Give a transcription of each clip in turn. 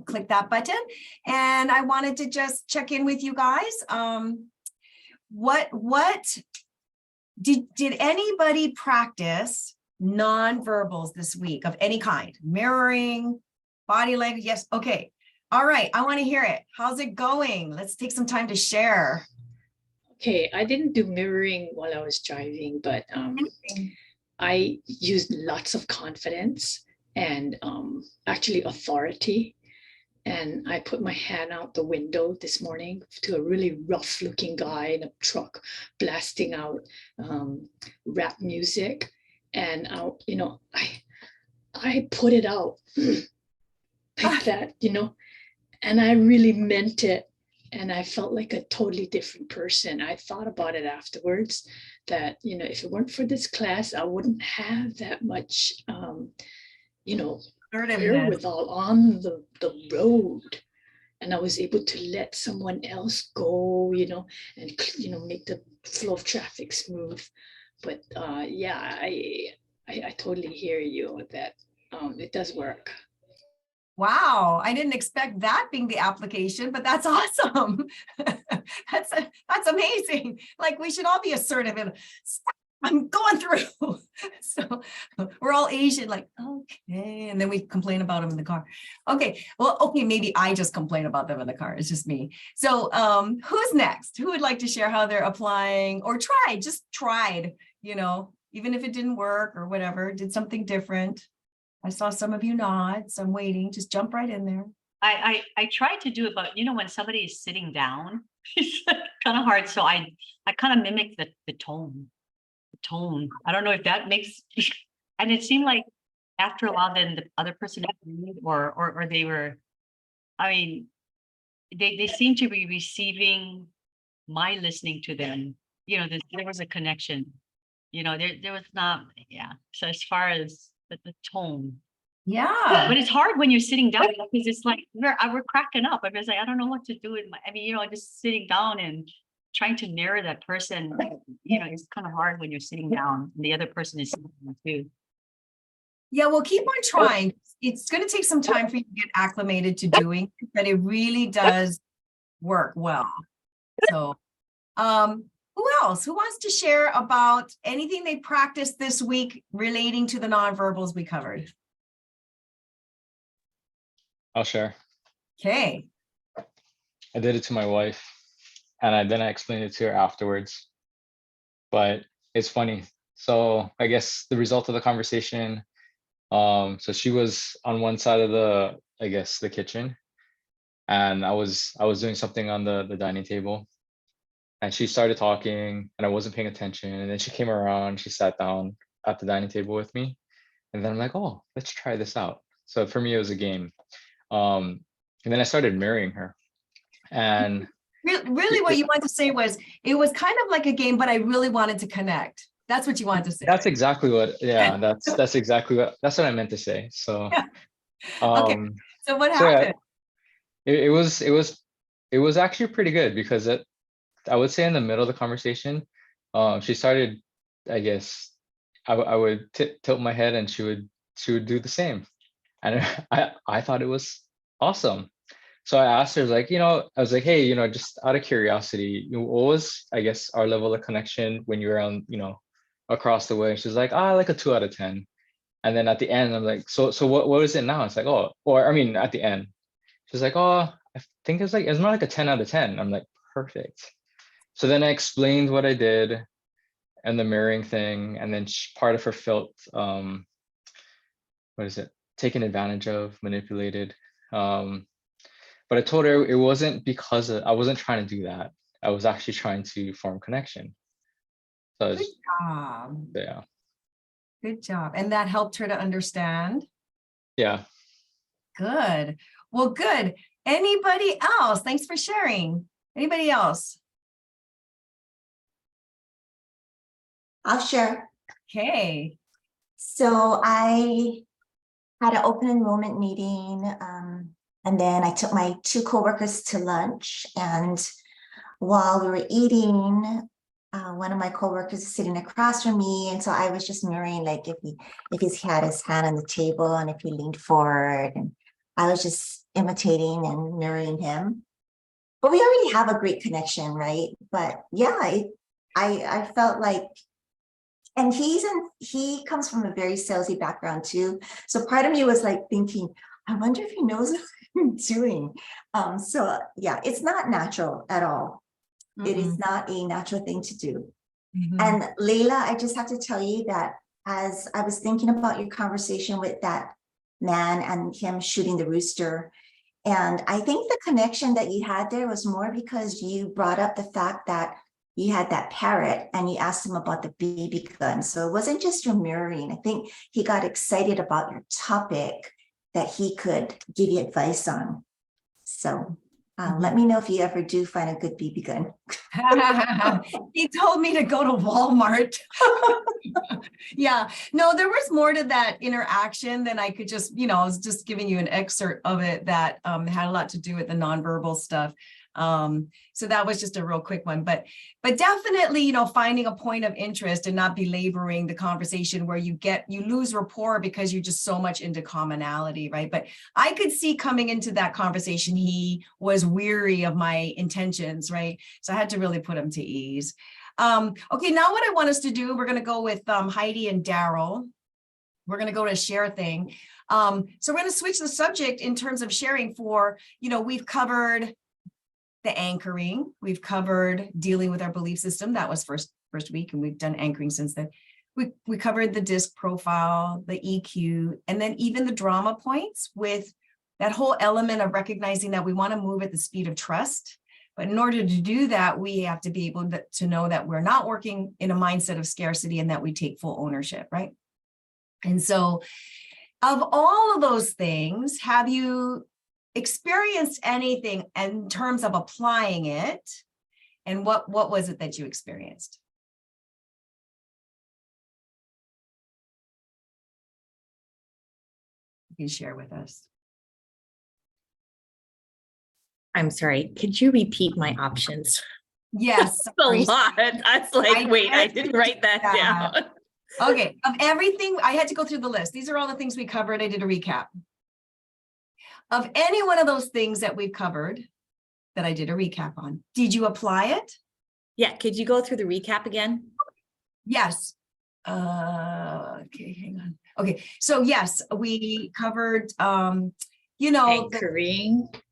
click that button. And I wanted to just check in with you guys. What did anybody practice nonverbals this week of any kind? Mirroring, body language? Yes. Okay. All right. I want to hear it. How's it going? Let's take some time to share. Okay, I didn't do mirroring while I was driving, but I used lots of confidence and actually authority. And I put my hand out the window this morning to a really rough looking guy in a truck blasting out rap music. And I put it out like that, and I really meant it. And I felt like a totally different person. I thought about it afterwards that, if it weren't for this class, I wouldn't have that much, wherewithal on the road. And I was able to let someone else go, and, make the flow of traffic smooth. But I totally hear you that it does work. Wow, I didn't expect that being the application, but that's awesome. That's amazing. Like, we should all be assertive and I'm going through. So we're all Asian, like, okay. And then we complain about them in the car. Okay, well, okay, maybe I just complain about them in the car. It's just me. So who's next? Who would like to share how they're applying or tried, even if it didn't work or whatever, did something different? I saw some of you nod, so I'm waiting. Just jump right in there. I tried to do it, but when somebody is sitting down, it's kind of hard. So I kind of mimic the tone. I don't know if that makes, and it seemed like after a while, then the other person agreed or they were, they seem to be receiving my listening to them. There was a connection. There was not, yeah. So as far as the tone. Yeah. But it's hard when you're sitting down because it's like we're cracking up. I'm just like, I don't know what to do with just sitting down and trying to mirror that person. It's kind of hard when you're sitting down and the other person is sitting down too. Yeah, well, keep on trying. It's going to take some time for you to get acclimated to doing it, but it really does work well. So, who else? Who wants to share about anything they practiced this week relating to the nonverbals we covered? I'll share. Okay. I did it to my wife, and then I explained it to her afterwards. But it's funny. So I guess the result of the conversation, so she was on one side of the kitchen, and I was doing something on the dining table. And she started talking and I wasn't paying attention. And then she came around, she sat down at the dining table with me. And then I'm like, oh, let's try this out. So for me, it was a game. And then I started mirroring her. And really what you wanted to say was, it was kind of like a game, but I really wanted to connect. That's what you wanted to say. That's exactly what, that's exactly that's what I meant to say. So, okay. So what happened? It was actually pretty good because I would say in the middle of the conversation, she started, I guess, I would tilt my head and she would do the same. And I thought it was awesome. So I asked her, like, I was like, hey, just out of curiosity, what was, I guess, our level of connection when you were on, across the way? And she's like, like a 2 out of 10. And then at the end, I'm like, so what is it now? It's like, at the end, she's like, I think it's more like a 10 out of 10. I'm like, perfect. So then I explained what I did and the mirroring thing. And then part of her felt, taken advantage of, manipulated. But I told her it wasn't because I wasn't trying to do that. I was actually trying to form connection. So good job. Yeah. Good job. And that helped her to understand? Yeah. Good. Well, good. Anybody else? Thanks for sharing. Anybody else? I'll share. Okay. So I had an open enrollment meeting, and then I took my 2 coworkers to lunch. And while we were eating, one of my coworkers is sitting across from me, and so I was just mirroring, like, if he had his hand on the table and if he leaned forward, and I was just imitating and mirroring him. But we already have a great connection, right? But yeah, I felt like, and he comes from a very salesy background too. So part of me was like thinking, I wonder if he knows what I'm doing. So yeah, it's not natural at all. It is not a natural thing to do. Mhm. And Layla, I just have to tell you that as I was thinking about your conversation with that man and him shooting the rooster, and I think the connection that you had there was more because you brought up the fact that you had that parrot and you asked him about the BB gun. So it wasn't just your mirroring. I think he got excited about your topic that he could give you advice on. So let me know if you ever do find a good BB gun. He told me to go to Walmart. Yeah, no, there was more to that interaction than I could just, I was just giving you an excerpt of it that had a lot to do with the nonverbal stuff. So that was just a real quick one, but definitely, finding a point of interest and not belaboring the conversation where you lose rapport because you're just so much into commonality, right? But I could see coming into that conversation, he was weary of my intentions, right? So I had to really put him to ease. Okay, now what I want us to do, we're going to go with Heidi and Daryl. We're going to go to share thing. So we're going to switch the subject in terms of sharing for, we've covered the anchoring, we've covered dealing with our belief system. That was first week, and we've done anchoring since then. We covered the DISC profile, the EQ, and then even the drama points with that whole element of recognizing that we want to move at the speed of trust. But in order to do that, we have to be able to know that we're not working in a mindset of scarcity and that we take full ownership, right? And so of all of those things, have you experienced anything in terms of applying it? And what was it that you experienced? You can share with us. I'm sorry, could you repeat my options? Yes. That's a lot. That's like, wait, I didn't write that down. Okay, of everything, I had to go through the list. These are all the things we covered. I did a recap. Of any one of those things that we've covered, that I did a recap on, did you apply it? Yeah, could you go through the recap again? Yes. Okay, hang on. Okay, so yes, we covered, Anchoring,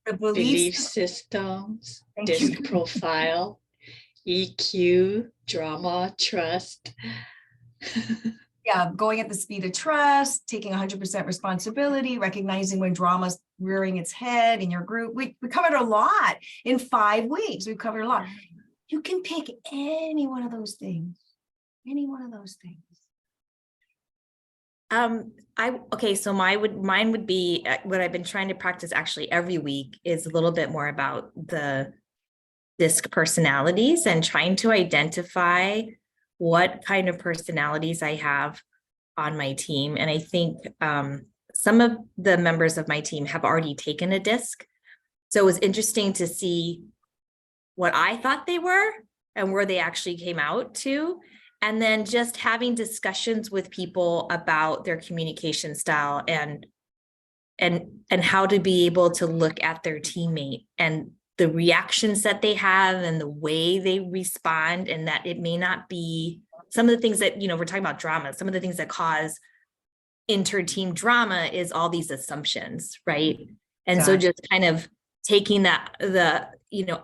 the belief beliefs. systems, Thank DISC you. profile, EQ, drama, trust. Yeah, going at the speed of trust, taking 100% responsibility, recognizing when drama's rearing its head in your group. We covered a lot in 5 weeks. We've covered a lot. You can pick any one of those things. Any one of those things. Okay, so mine would be what I've been trying to practice actually every week is a little bit more about the DISC personalities and trying to identify what kind of personalities I have on my team. And I think some of the members of my team have already taken a DISC. So it was interesting to see what I thought they were and where they actually came out to. And then just having discussions with people about their communication style and how to be able to look at their teammate and the reactions that they have and the way they respond, and that it may not be some of the things that, we're talking about drama, some of the things that cause inter-team drama is all these assumptions, right? And so just kind of taking the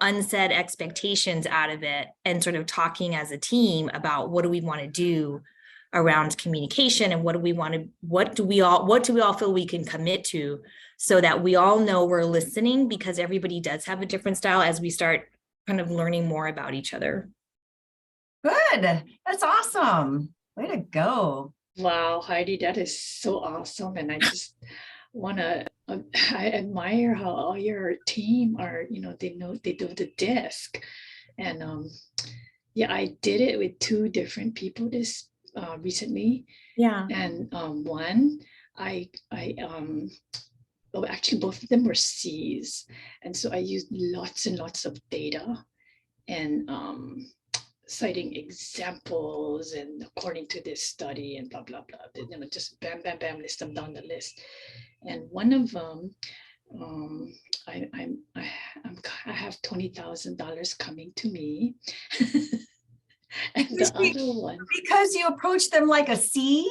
unsaid expectations out of it and sort of talking as a team about what do we want to do around communication and what do we all feel we can commit to so that we all know we're listening, because everybody does have a different style as we start kind of learning more about each other. Good. That's awesome. Way to go. Wow, Heidi, that is so awesome. And I just I admire how all your team are, they do the DISC. And yeah, I did it with 2 different people this recently. Yeah. And one, actually both of them were C's. And so I used lots and lots of data and citing examples and according to this study and blah, blah, blah, just bam, bam, bam, list them down the list. And one of them, I have $20,000 coming to me. And You the see, other one, because you approached them like a C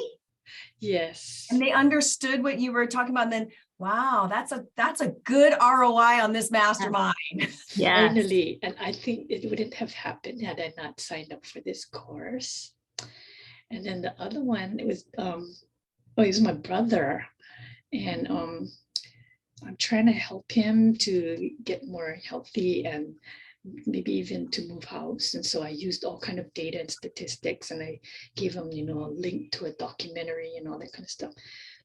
yes. and they understood what you were talking about, and then, wow, that's a good ROI on this mastermind. Yeah. Finally, and I think it wouldn't have happened had I not signed up for this course. And then the other one, it was my brother, and I'm trying to help him to get more healthy and maybe even to move house. And so I used all kind of data and statistics, and I gave him, a link to a documentary and all that kind of stuff.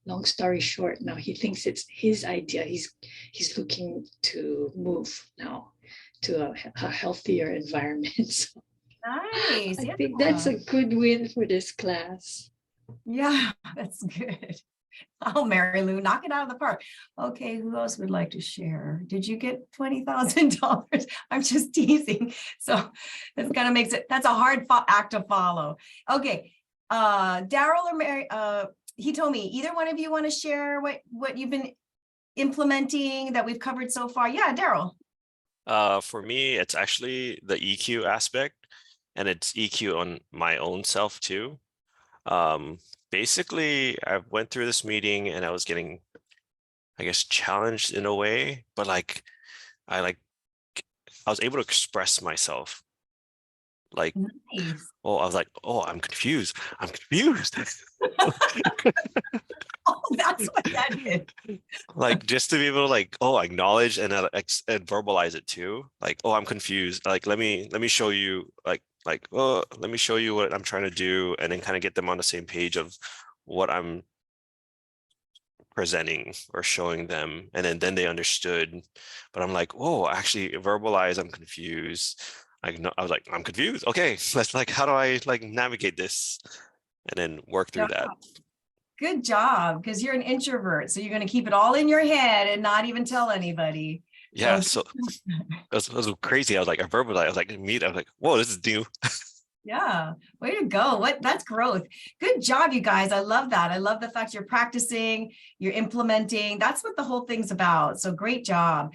Long story short, now he thinks it's his idea. He's looking to move now to a healthier environment. So Nice. I Yeah. think that's a good win for this class. Yeah, that's good. Oh, Mary Lou, knock it out of the park. Okay, who else would like to share? Did you get $20,000? I'm just teasing. So that's kind of makes it, that's a hard act to follow. Okay, Daryl or Mary, he told me, either one of you want to share what you've been implementing that we've covered so far? Yeah, Daryl. For me, it's actually the EQ aspect, and it's EQ on my own self too. Basically, I went through this meeting and I was getting, I guess, challenged in a way, but I was able to express myself. Like, Nice. oh, I was like, oh, I'm confused. I'm confused. Oh, that's what that is. Like, just to be able to acknowledge and verbalize it too. Like, oh, I'm confused. Like, let me show you oh, let me show you what I'm trying to do, and then kind of get them on the same page of what I'm presenting or showing them. And then they understood. But I'm like, oh, actually verbalize, I'm confused. I was like, I'm confused. Okay, how do I navigate this and then work through that? Good job, because you're an introvert. So you're going to keep it all in your head and not even tell anybody. Yeah, so it was crazy. I was like, I verbalized, I was like, whoa, this is new. Yeah, way to go. That's growth. Good job, you guys. I love that. I love the fact you're practicing, you're implementing. That's what the whole thing's about. So great job.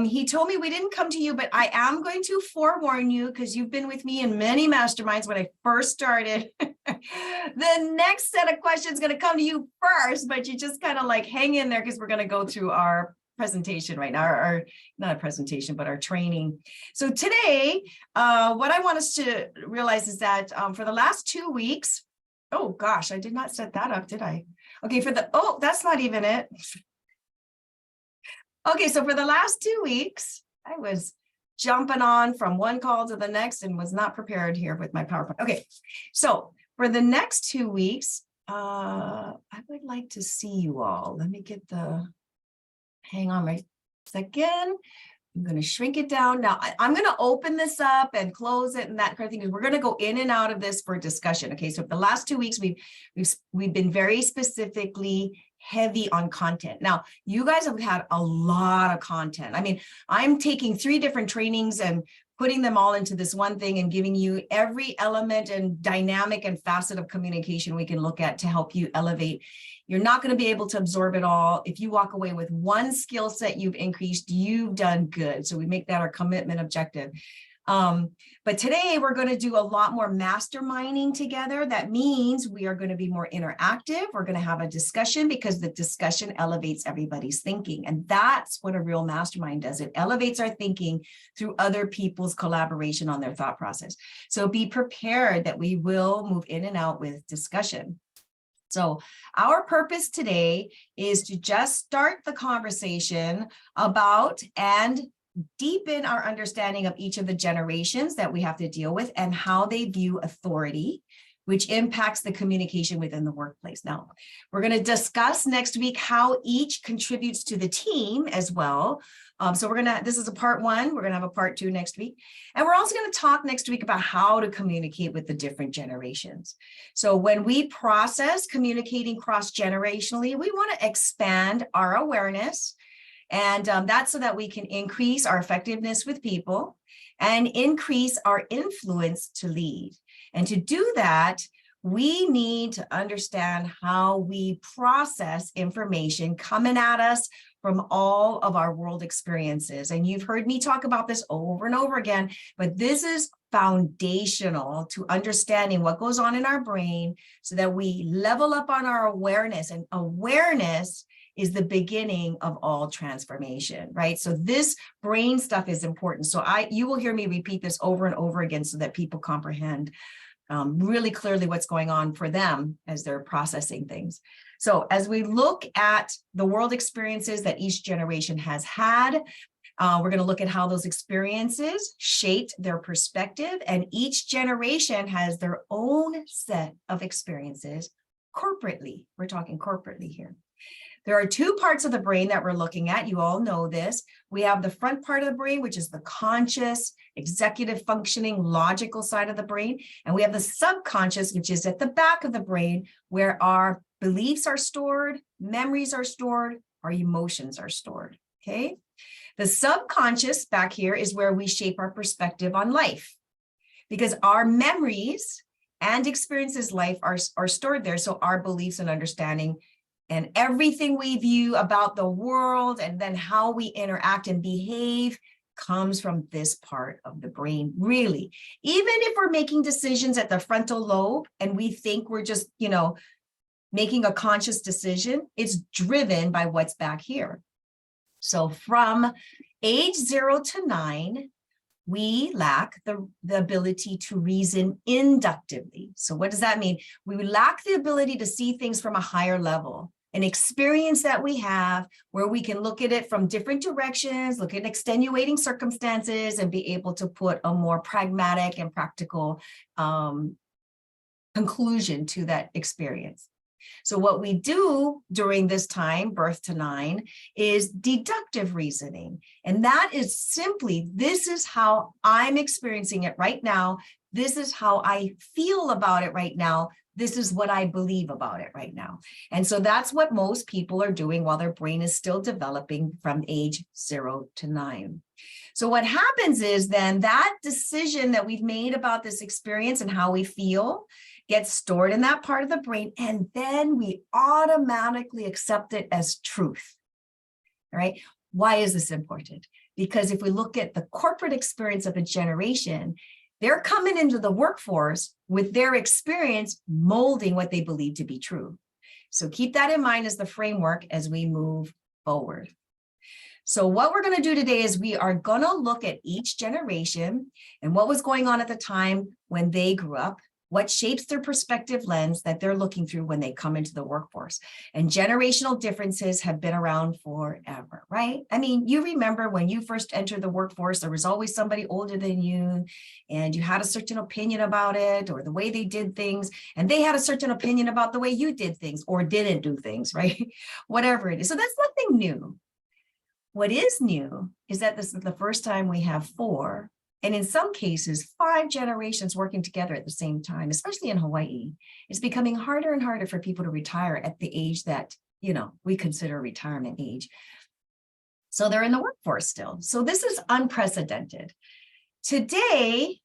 He told me we didn't come to you, but I am going to forewarn you, because you've been with me in many masterminds when I first started. The next set of questions is going to come to you first, but you just kind of hang in there, because we're going to go through our presentation right now, or not a presentation, but our training. So today, what I want us to realize is that for the last 2 weeks, oh gosh, I did not set that up, did I? Okay, that's not even it. Okay, so for the last 2 weeks, I was jumping on from one call to the next and was not prepared here with my PowerPoint. Okay, so for the next 2 weeks, I would like to see you all. Let me get hang on a second. I'm going to shrink it down. Now I'm going to open this up and close it and that kind of thing. We're going to go in and out of this for discussion. Okay. So for the last 2 weeks, we've been very specifically heavy on content. Now you guys have had a lot of content. I mean, I'm taking 3 different trainings and putting them all into this one thing and giving you every element and dynamic and facet of communication we can look at to help you elevate. You're not going to be able to absorb it all. If you walk away with one skill set you've increased, you've done good. So we make that our commitment objective. But today we're going to do a lot more masterminding together. That means we are going to be more interactive. We're going to have a discussion, because the discussion elevates everybody's thinking. And that's what a real mastermind does. It elevates our thinking through other people's collaboration on their thought process. So be prepared that we will move in and out with discussion. So our purpose today is to just start the conversation about and deepen our understanding of each of the generations that we have to deal with and how they view authority, which impacts the communication within the workplace. Now, we're going to discuss next week how each contributes to the team as well. So this is a part 1. We're going to have a part 2 next week. And we're also going to talk next week about how to communicate with the different generations. So when we process communicating cross-generationally, we want to expand our awareness. And that's so that we can increase our effectiveness with people and increase our influence to lead. And to do that, we need to understand how we process information coming at us from all of our world experiences. And you've heard me talk about this over and over again, but this is foundational to understanding what goes on in our brain so that we level up on our awareness. And awareness is the beginning of all transformation, right? So this brain stuff is important. So you will hear me repeat this over and over again so that people comprehend really clearly what's going on for them as they're processing things. So as we look at the world experiences that each generation has had, we're going to look at how those experiences shaped their perspective, and each generation has their own set of experiences corporately. We're talking corporately here. There are two parts of the brain that we're looking at. You all know this. We have the front part of the brain, which is the conscious, executive functioning, logical side of the brain. And we have the subconscious, which is at the back of the brain, where our beliefs are stored, memories are stored, our emotions are stored, okay? The subconscious back here is where we shape our perspective on life, because our memories and experiences life are stored there. So our beliefs and understanding and everything we view about the world and then how we interact and behave comes from this part of the brain, really. Even if we're making decisions at the frontal lobe and we think we're just, making a conscious decision, it's driven by what's back here. So from age 0 to 9, we lack the ability to reason inductively. So what does that mean? We lack the ability to see things from a higher level. An experience that we have where we can look at it from different directions, look at extenuating circumstances, and be able to put a more pragmatic and practical conclusion to that experience. So what we do during this time, birth to 9, is deductive reasoning. And that is simply, this is how I'm experiencing it right now. This is how I feel about it right now. This is what I believe about it right now. And so that's what most people are doing while their brain is still developing from age 0 to 9. So what happens is then that decision that we've made about this experience and how we feel gets stored in that part of the brain, and then we automatically accept it as truth. All right. Why is this important? Because if we look at the corporate experience of a generation, they're coming into the workforce with their experience molding what they believe to be true. So keep that in mind as the framework as we move forward. So what we're going to do today is we are going to look at each generation and what was going on at the time when they grew up, what shapes their perspective lens that they're looking through when they come into the workforce. And generational differences have been around forever, right? I mean, you remember when you first entered the workforce, there was always somebody older than you, and you had a certain opinion about it or the way they did things, and they had a certain opinion about the way you did things or didn't do things, right? Whatever it is. So that's nothing new. What is new is that this is the first time we have 4, and in some cases, 5 generations working together at the same time, especially in Hawaii. It's becoming harder and harder for people to retire at the age that, we consider retirement age. So they're in the workforce still. So this is unprecedented. Today,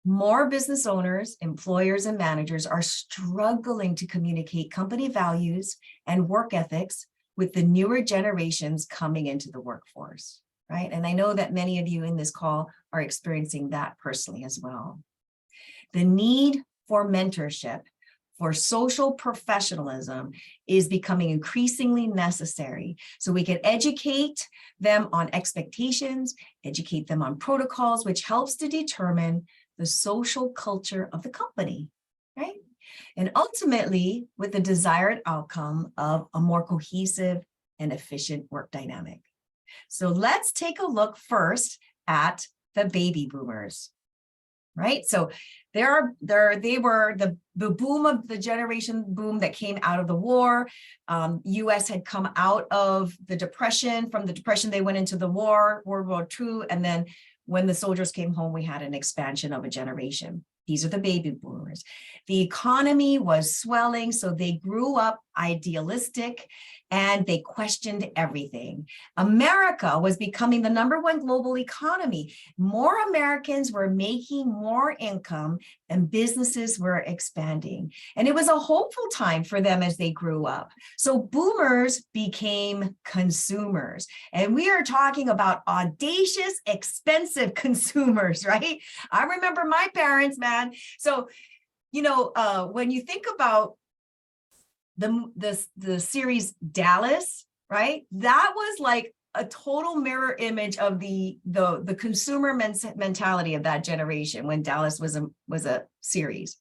more business owners, employers, and managers are struggling to communicate company values and work ethics with the newer generations coming into the workforce. Right? And I know that many of you in this call are experiencing that personally as well. The need for mentorship, for social professionalism is becoming increasingly necessary. So we can educate them on expectations, educate them on protocols, which helps to determine the social culture of the company, right? And ultimately, with the desired outcome of a more cohesive and efficient work dynamic. So let's take a look first at the baby boomers, right? So they were the boom of the generation boom that came out of the war. US had come out of the depression. From the depression, they went into the war, World War II. And then when the soldiers came home, we had an expansion of a generation. These are the baby boomers. The economy was swelling, so they grew up idealistic and they questioned everything. America was becoming the #1 global economy. More Americans were making more income and businesses were expanding. And it was a hopeful time for them as they grew up. So boomers became consumers. And we are talking about audacious, expensive consumers, right? I remember my parents, man. So, when you think about the series Dallas, right? That was like a total mirror image of the consumer mentality of that generation when Dallas was a series.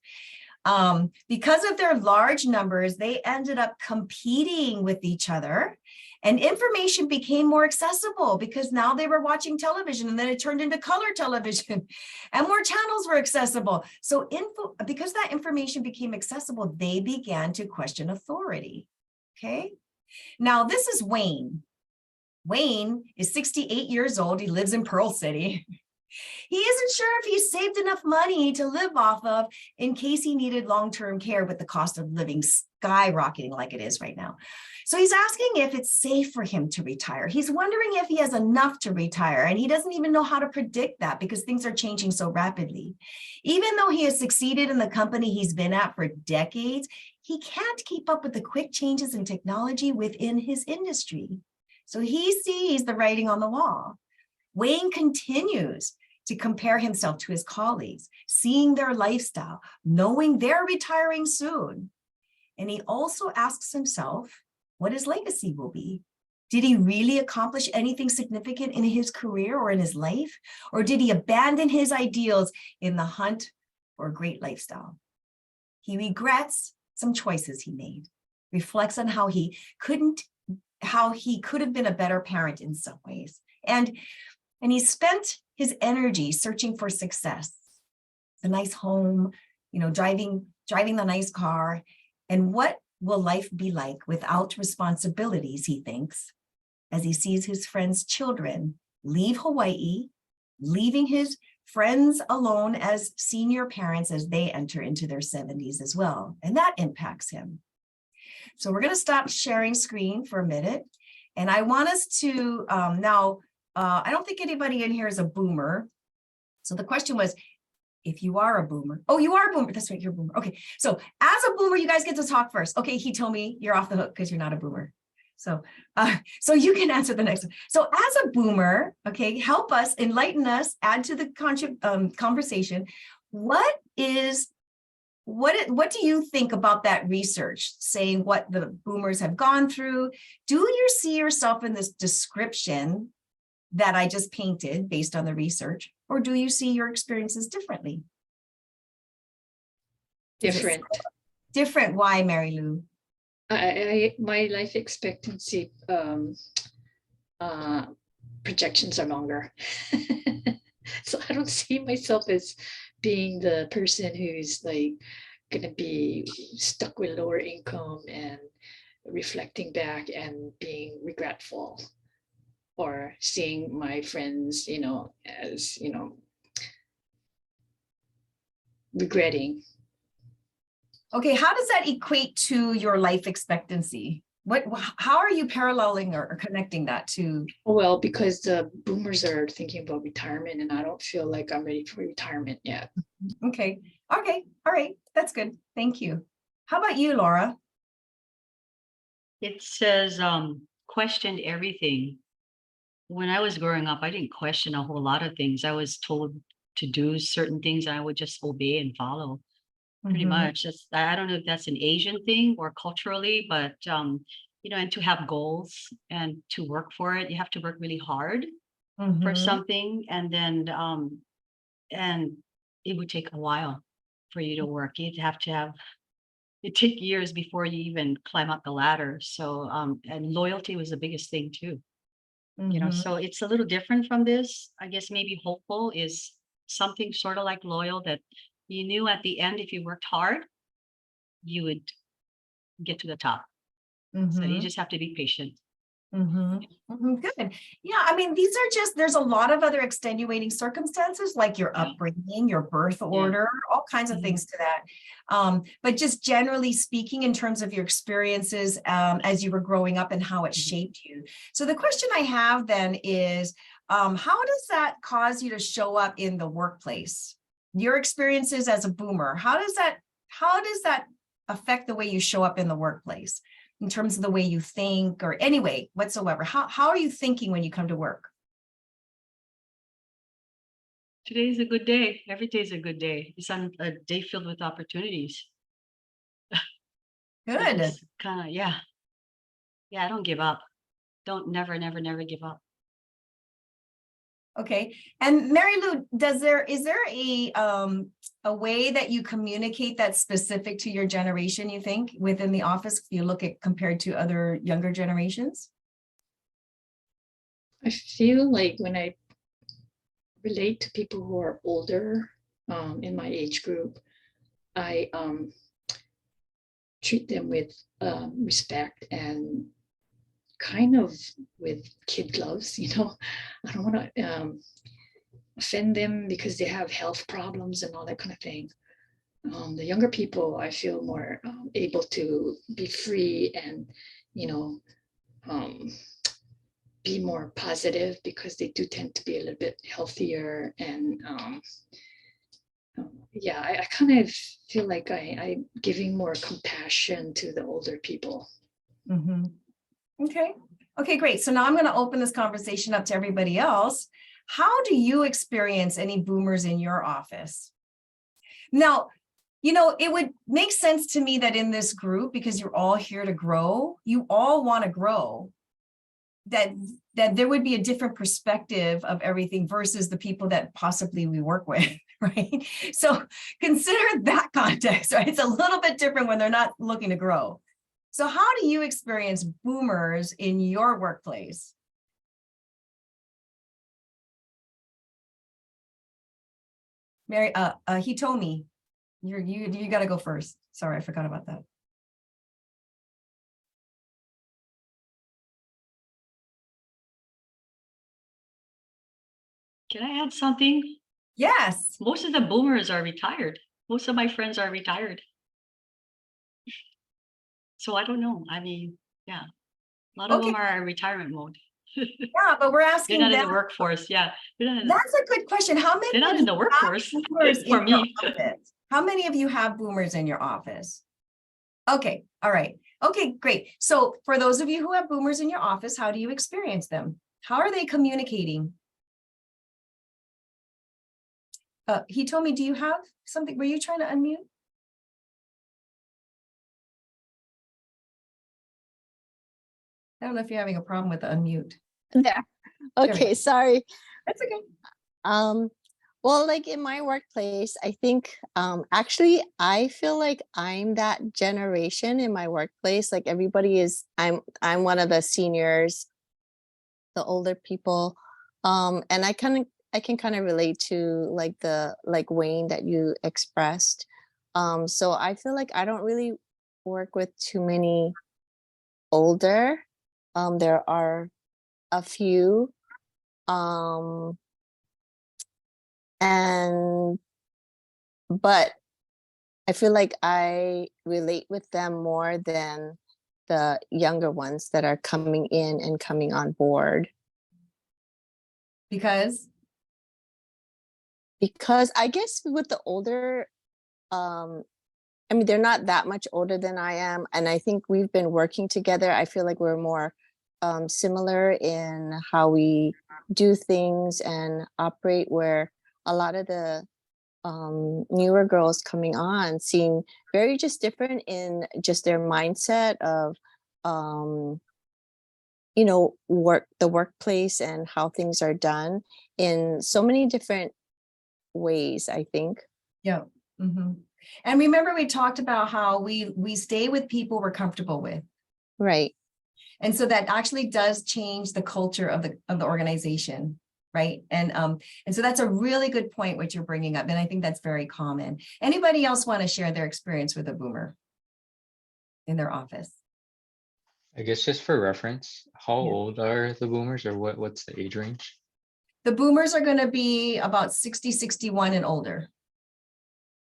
Because of their large numbers, they ended up competing with each other, and information became more accessible because now they were watching television, and then it turned into color television and more channels were accessible. So because that information became accessible, they began to question authority. Okay. Now this is Wayne. Wayne is 68 years old. He lives in Pearl City. He isn't sure if he's saved enough money to live off of in case he needed long-term care with the cost of living skyrocketing like it is right now. So he's asking if it's safe for him to retire. He's wondering if he has enough to retire, and he doesn't even know how to predict that because things are changing so rapidly. Even though he has succeeded in the company he's been at for decades, he can't keep up with the quick changes in technology within his industry. So he sees the writing on the wall. Wayne continues to compare himself to his colleagues, seeing their lifestyle, knowing they're retiring soon. And he also asks himself what his legacy will be. Did he really accomplish anything significant in his career or in his life? Or did he abandon his ideals in the hunt for a great lifestyle? He regrets some choices he made, reflects on how he could have been a better parent in some ways. And he spent his energy searching for success, the nice home, driving the nice car. And what will life be like without responsibilities, he thinks, as he sees his friends' children leave Hawaii, leaving his friends alone as senior parents as they enter into their 70s as well. And that impacts him. So we're going to stop sharing screen for a minute. And I want us to I don't think anybody in here is a boomer. So the question was, if you are a boomer, oh, you are a boomer. That's right, you're a boomer. Okay, so as a boomer, you guys get to talk first. Okay, he told me you're off the hook because you're not a boomer. So you can answer the next one. So as a boomer, okay, help us, enlighten us, add to the conversation. What do you think about that research saying what the boomers have gone through? Do you see yourself in this description that I just painted based on the research, or do you see your experiences differently? Different. Different. Why, Mary Lou? My life expectancy projections are longer. So I don't see myself as being the person who's like gonna be stuck with lower income and reflecting back and being regretful, or seeing my friends, as, regretting. Okay, how does that equate to your life expectancy? How are you paralleling or connecting that to? Well, because the boomers are thinking about retirement, and I don't feel like I'm ready for retirement yet. Okay, all right, that's good. Thank you. How about you, Laura? It says, questioned everything. When I was growing up, I didn't question a whole lot of things. I was told to do certain things and I would just obey and follow. Pretty much. I don't know if that's an Asian thing or culturally, but and to have goals and to work for it, you have to work really hard for something, and then and it would take a while for you to work. You'd have to it take years before you even climb up the ladder. So and loyalty was the biggest thing too. So it's a little different from this. I guess maybe hopeful is something sort of like loyal, that you knew at the end, if you worked hard, you would get to the top. So you just have to be patient. Good. Yeah, I mean, these are just, there's a lot of other extenuating circumstances, like your Yeah. upbringing, your birth order, all kinds of Mhm. things to that. But just generally speaking, in terms of your experiences as you were growing up and how it shaped you. So the question I have then is, how does that cause you to show up in the workplace? Your experiences as a boomer, how does that affect the way you show up in the workplace? In terms of the way you think or anyway, whatsoever, how are you thinking when you come to work? Today's a good day. Every day's a good day. It's a day filled with opportunities. Good. Kind of, yeah. Yeah, I don't give up. Don't never give up. Okay. And Mary Lou, is there a way that you communicate that's specific to your generation, you think, within the office, if you look at compared to other younger generations? I feel like when I relate to people who are older in my age group, I treat them with respect and kind of with kid gloves, you know. I don't want to offend them because they have health problems and all that kind of thing. The younger people, I feel more able to be free and, you know, be more positive because they do tend to be a little bit healthier. And yeah, I kind of feel like I'm giving more compassion to the older people. Okay. Okay, great. So now I'm going to open this conversation up to everybody else. How do you experience any boomers in your office? Now, you know, it would make sense to me that in this group, because you're all here to grow, you all want to grow, that there would be a different perspective of everything versus the people that possibly we work with, right? So consider that context, right? It's a little bit different when they're not looking to grow. So how do you experience boomers in your workplace? Mary, Hitomi, you got to go first. Sorry, I forgot about that. Can I add something? Yes. Most of the boomers are retired. Most of my friends are retired. So I don't know. I mean, yeah, a lot of Okay. them are in retirement mode. Yeah, but we're They're asking not in the them. workforce. Yeah, That's a good question. How many they're not of in you the have workforce boomers in for your me. office? How many of you have boomers in your office? Okay, all right. Okay, great. So for those of you who have boomers in your office, how do you experience them? How are they communicating? He told me, do you have something? Were you trying to unmute? I don't know if you're having a problem with the unmute. There. we Okay, go. sorry. That's okay. Well, like in my workplace, I think actually I feel like I'm that generation in my workplace. Like everybody is, I'm one of the seniors, the older people. And I can kind of relate to like like Wayne that you expressed. So I feel like I don't really work with too many older. There are a few. And but I feel like I relate with them more than the younger ones that are coming in and coming on board. Because I guess with the older, I mean, they're not that much older than I am. And I think we've been working together. I feel like we're more similar in how we do things and operate, where a lot of the newer girls coming on seem very just different in just their mindset of you know, the workplace and how things are done in so many different ways, I think. yeah. And remember, we talked about how we stay with people we're comfortable with. Right. And so that actually does change the culture of the organization, right? And so that's a really good point what you're bringing up, and I think that's very common. Anybody else want to share their experience with a boomer in their office? I guess just for reference, how Yeah. old are the boomers, or what's the age range? The boomers are going to be about 60, 61 and older.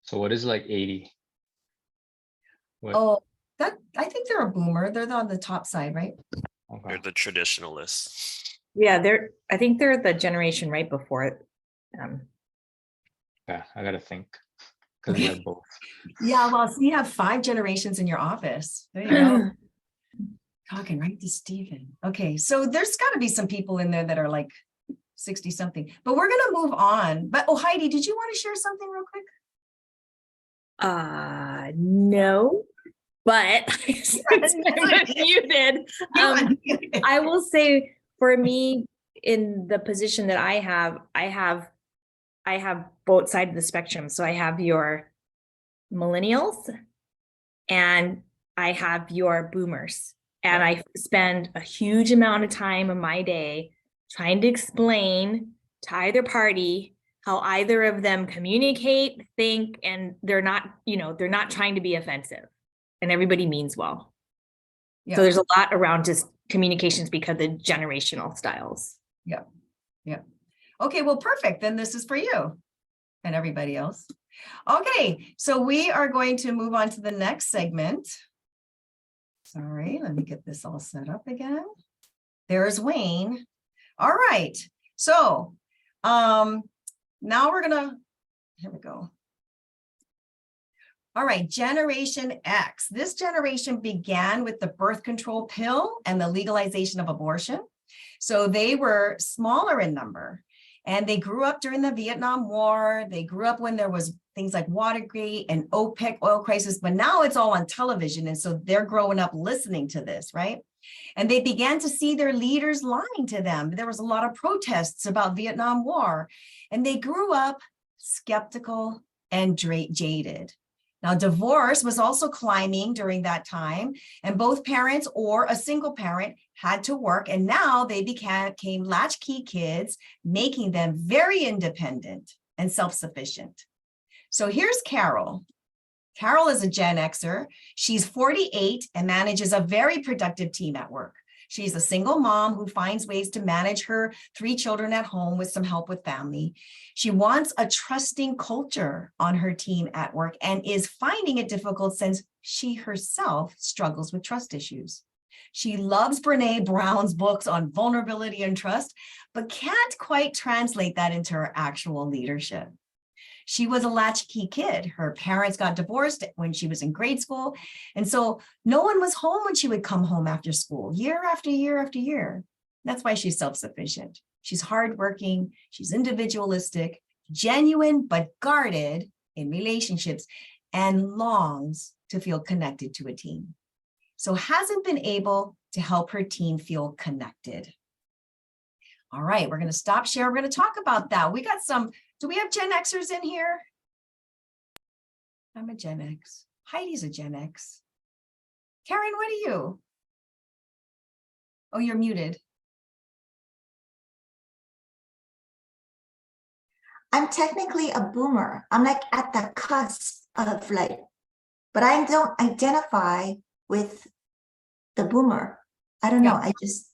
So what is like 80? What? Oh, that, I think they're a boomer. They're on the top side, right? Okay. They're the traditionalists. Yeah, I think they're the generation right before it. Yeah, I gotta think. Because we have both. Yeah, well, so you have 5 generations in your office. There you go. Talking right to Stephen. Okay, so there's got to be some people in there that are like 60 something, but we're going to move on. But oh, Heidi, did you want to share something real quick? No, but since I'm muted, I will say for me, in the position that I have both sides of the spectrum. So I have your millennials and I have your boomers. And I spend a huge amount of time of my day trying to explain to either party how either of them communicate, think, and they're not trying to be offensive. And everybody means well. Yeah. So there's a lot around just communications because of the generational styles. Yeah. Yeah. Okay, well, perfect. Then this is for you and everybody else. Okay, so we are going to move on to the next segment. Sorry, let me get this all set up again. There's Wayne. All right, so now we're gonna, here we go. All right, Generation X. This generation began with the birth control pill and the legalization of abortion. So they were smaller in number. And they grew up during the Vietnam War. They grew up when there was things like Watergate and OPEC oil crisis, but now it's all on television. And so they're growing up listening to this, right? And they began to see their leaders lying to them. There was a lot of protests about Vietnam War, and they grew up skeptical and jaded. Now, divorce was also climbing during that time, and both parents or a single parent had to work, and now they became latchkey kids, making them very independent and self-sufficient. So here's Carol. Carol is a Gen Xer. She's 48 and manages a very productive team at work. She's a single mom who finds ways to manage her 3 children at home with some help with family. She wants a trusting culture on her team at work and is finding it difficult since she herself struggles with trust issues. She loves Brené Brown's books on vulnerability and trust, but can't quite translate that into her actual leadership. She was a latchkey kid. Her parents got divorced when she was in grade school. And so no one was home when she would come home after school, year after year after year. That's why she's self-sufficient. She's hardworking, she's individualistic, genuine, but guarded in relationships, and longs to feel connected to a team. So hasn't been able to help her team feel connected. All right, we're going to stop share. We're going to talk about that. We got some. Do we have Gen Xers in here? I'm a Gen X. Heidi's a Gen X. Karen, what are you? Oh, you're muted. I'm technically a boomer. I'm like at the cusp of like, but I don't identify with the boomer. I don't know. I just.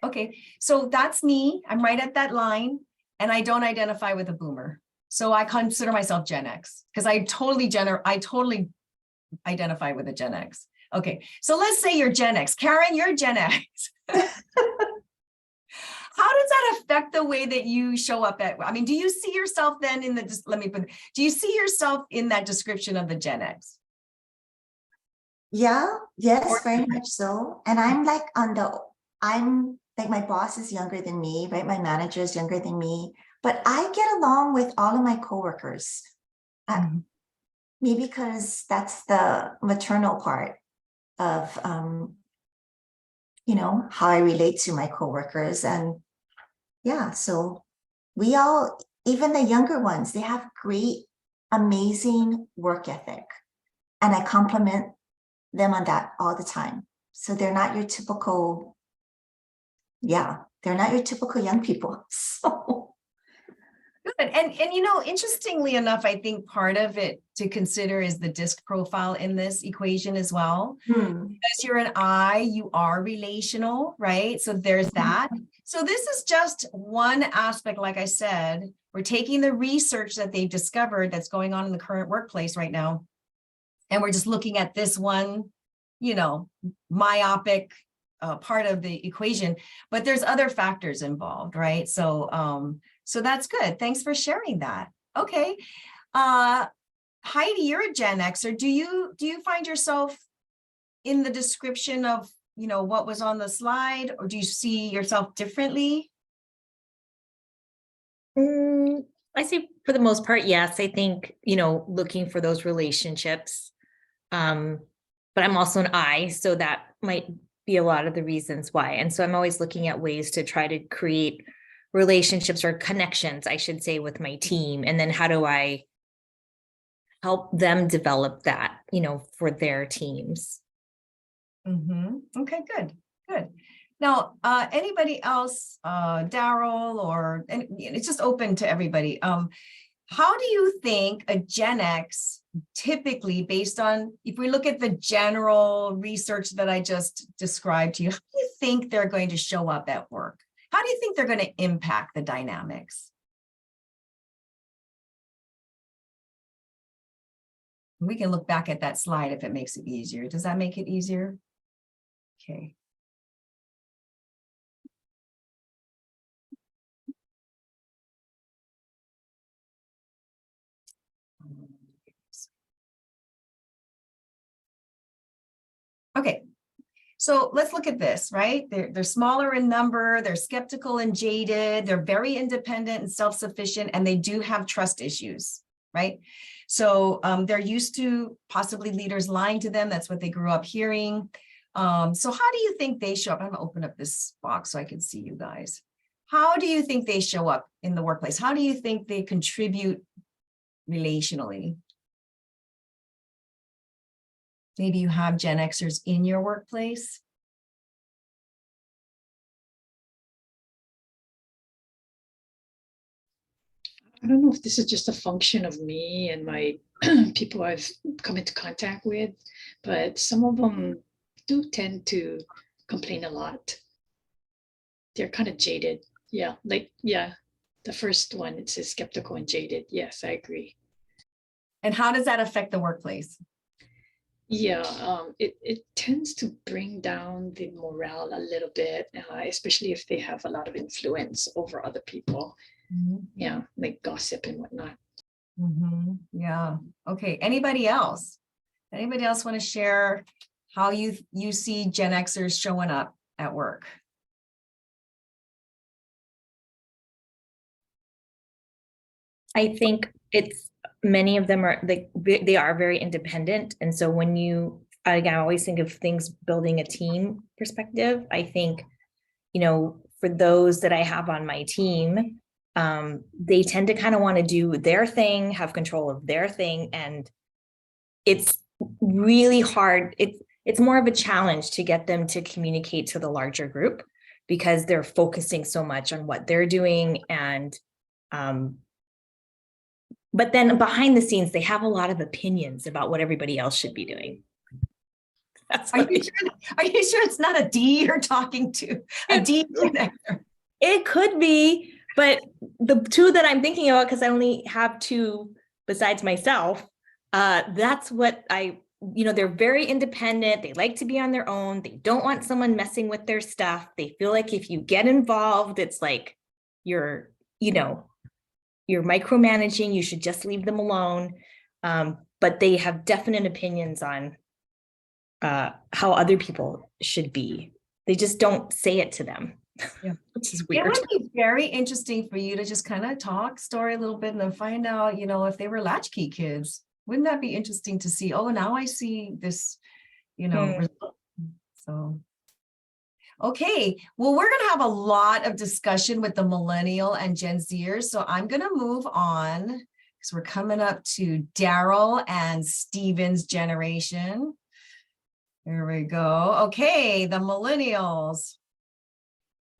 Okay, so that's me. I'm right at that line, and I don't identify with a boomer. So I consider myself Gen X because I totally identify with a Gen X. Okay, so let's say you're Gen X. Karen, you're Gen X. How does that affect the way that you show up at, I mean, do you see yourself then in the, do you see yourself in that description of the Gen X? Yeah, yes, very much so. And I'm like I'm like, my boss is younger than me, right? My manager is younger than me, but I get along with all of my coworkers. Maybe because that's the maternal part of, you know, how I relate to my coworkers. And yeah, so we all, even the younger ones, they have great, amazing work ethic. And I compliment them on that all the time. So they're not your typical, they're not your typical young people. So Good. Good. And you know, interestingly enough, I think part of it to consider is the disc profile in this equation as well. Because you're an I, you are relational, right? So there's that. So this is just one aspect, like I said, we're taking the research that they've discovered that's going on in the current workplace right now. And we're just looking at this one, you know, myopic part of the equation, but there's other factors involved, right? So, so that's good. Thanks for sharing that. Okay. Heidi, you're a Gen Xer. Do you find yourself in the description of, you know, what was on the slide, or do you see yourself differently? I say for the most part, yes. I think, you know, looking for those relationships. But I'm also an I, so that might be a lot of the reasons why. And so I'm always looking at ways to try to create relationships or connections, I should say, with my team. And then how do I help them develop that, you know, for their teams? Okay, good. Now, anybody else, Daryl, or, and it's just open to everybody. How do you think a Gen X typically, based on, if we look at the general research that I just described to you, how do you think they're going to show up at work? How do you think they're going to impact the dynamics? We can look back at that slide if it makes it easier. Does that make it easier? Okay. Okay, so let's look at this, right? They're smaller in number, they're skeptical and jaded, they're very independent and self-sufficient, and they do have trust issues, right? So they're used to possibly leaders lying to them. That's what they grew up hearing. So how do you think they show up? I'm gonna open up this box so I can see you guys. How do you think they show up in the workplace? How do you think they contribute relationally? Maybe you have Gen Xers in your workplace. I don't know if this is just a function of me and my people I've come into contact with, but some of them do tend to complain a lot. They're kind of jaded. Yeah, like, yeah, the first one, it says skeptical and jaded. Yes, I agree. And how does that affect the workplace? Yeah, it tends to bring down the morale a little bit, especially if they have a lot of influence over other people. Yeah, like gossip and whatnot. Yeah. Okay. Anybody else? Anybody else want to share how you see Gen Xers showing up at work? I think it's many of them are like they are very independent. And so when you, again, I always think of things building a team perspective. I think, you know, for those that I have on my team, they tend to kind of want to do their thing, have control of their thing. And it's really hard. It's more of a challenge to get them to communicate to the larger group because they're focusing so much on what they're doing. And but then behind the scenes, they have a lot of opinions about what everybody else should be doing. That's Are you sure it's not a D you're talking to? A D connector? It could be, but the two that I'm thinking about, because I only have two besides myself, that's what they're very independent. They like to be on their own. They don't want someone messing with their stuff. They feel like if you get involved, it's like you're micromanaging, you should just leave them alone. But they have definite opinions on how other people should be. They just don't say it to them, which is weird. It would be very interesting for you to just kind of talk story a little bit and then find out, if they were latchkey kids. Wouldn't that be interesting to see? Oh, now I see this, result. So. Okay, well, we're going to have a lot of discussion with the millennial and Gen Zers. So I'm going to move on because we're coming up to Daryl and Steven's generation. There we go. Okay, the millennials.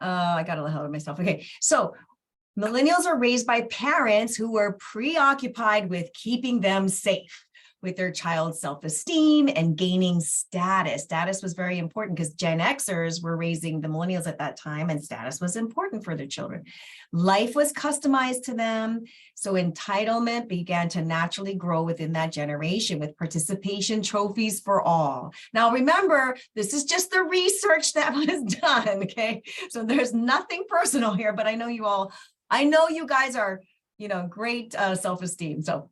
I got a little ahead of myself. Okay, so Millennials are raised by parents who were preoccupied with keeping them safe, with their child's self-esteem and gaining status. Status was very important because Gen Xers were raising the millennials at that time, and status was important for their children. Life was customized to them, so entitlement began to naturally grow within that generation with participation trophies for all. Now, remember, this is just the research that was done, okay? So there's nothing personal here, but I know you guys are, great self-esteem. So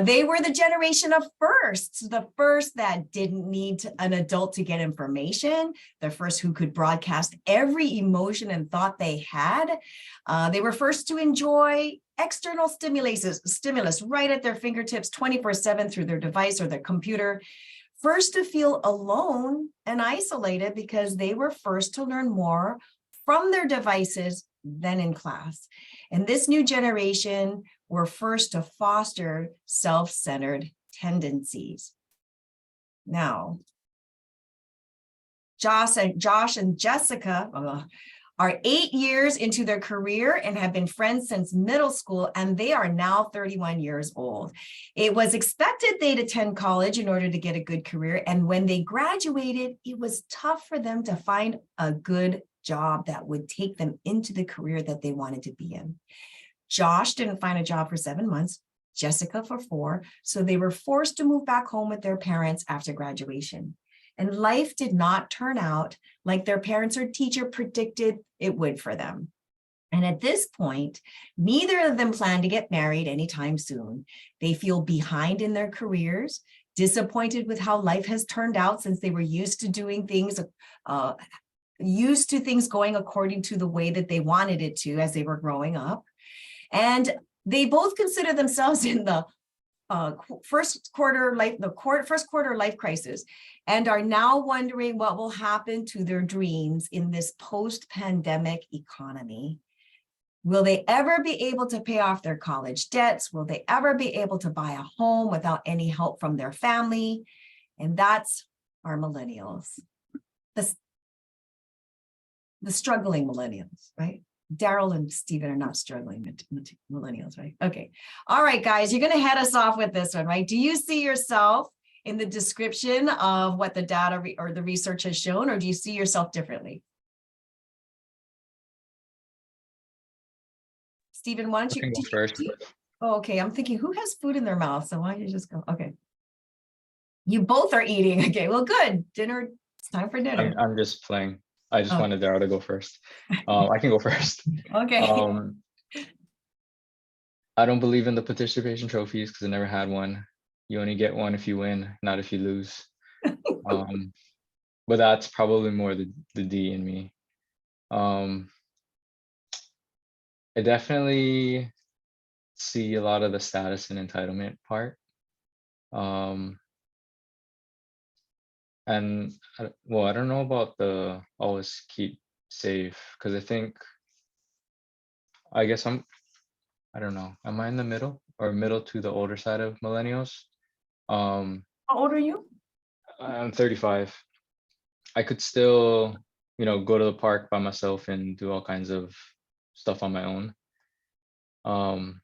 they were the generation of firsts, the first that didn't need an adult to get information, the first who could broadcast every emotion and thought they had. They were first to enjoy external stimulus right at their fingertips 24/7 through their device or their computer. First to feel alone and isolated because they were first to learn more from their devices than in class. And this new generation were first to foster self-centered tendencies. Now, Josh and Jessica are 8 years into their career and have been friends since middle school, and they are now 31 years old. It was expected they'd attend college in order to get a good career, and when they graduated, it was tough for them to find a good job that would take them into the career that they wanted to be in. Josh didn't find a job for 7 months, Jessica for 4, so they were forced to move back home with their parents after graduation. And life did not turn out like their parents or teacher predicted it would for them. And at this point, neither of them plan to get married anytime soon. They feel behind in their careers, disappointed with how life has turned out since they were used to doing things, used to things going according to the way that they wanted it to as they were growing up. And they both consider themselves in the first quarter life crisis, and are now wondering what will happen to their dreams in this post-pandemic economy. Will they ever be able to pay off their college debts? Will they ever be able to buy a home without any help from their family? And that's our millennials, the struggling millennials, right? Daryl and Stephen are not struggling millennials, right? Okay. All right, guys, you're going to head us off with this one, right? Do you see yourself in the description of what the data or the research has shown, or do you see yourself differently? Stephen, why don't you go first? Oh, okay. I'm thinking, who has food in their mouth? So why don't you just go? Okay. You both are eating. Okay, well, good. Dinner. It's time for dinner. I'm just playing. I just wanted Daryl to go first. I can go first. Okay. I don't believe in the participation trophies because I never had one. You only get one if you win, not if you lose. But that's probably more the D in me. I definitely see a lot of the status and entitlement part. And well, I don't know about the always keep safe, because I guess I don't know. Am I in the middle or middle to the older side of millennials? How old are you? I'm 35. I could still, go to the park by myself and do all kinds of stuff on my own. So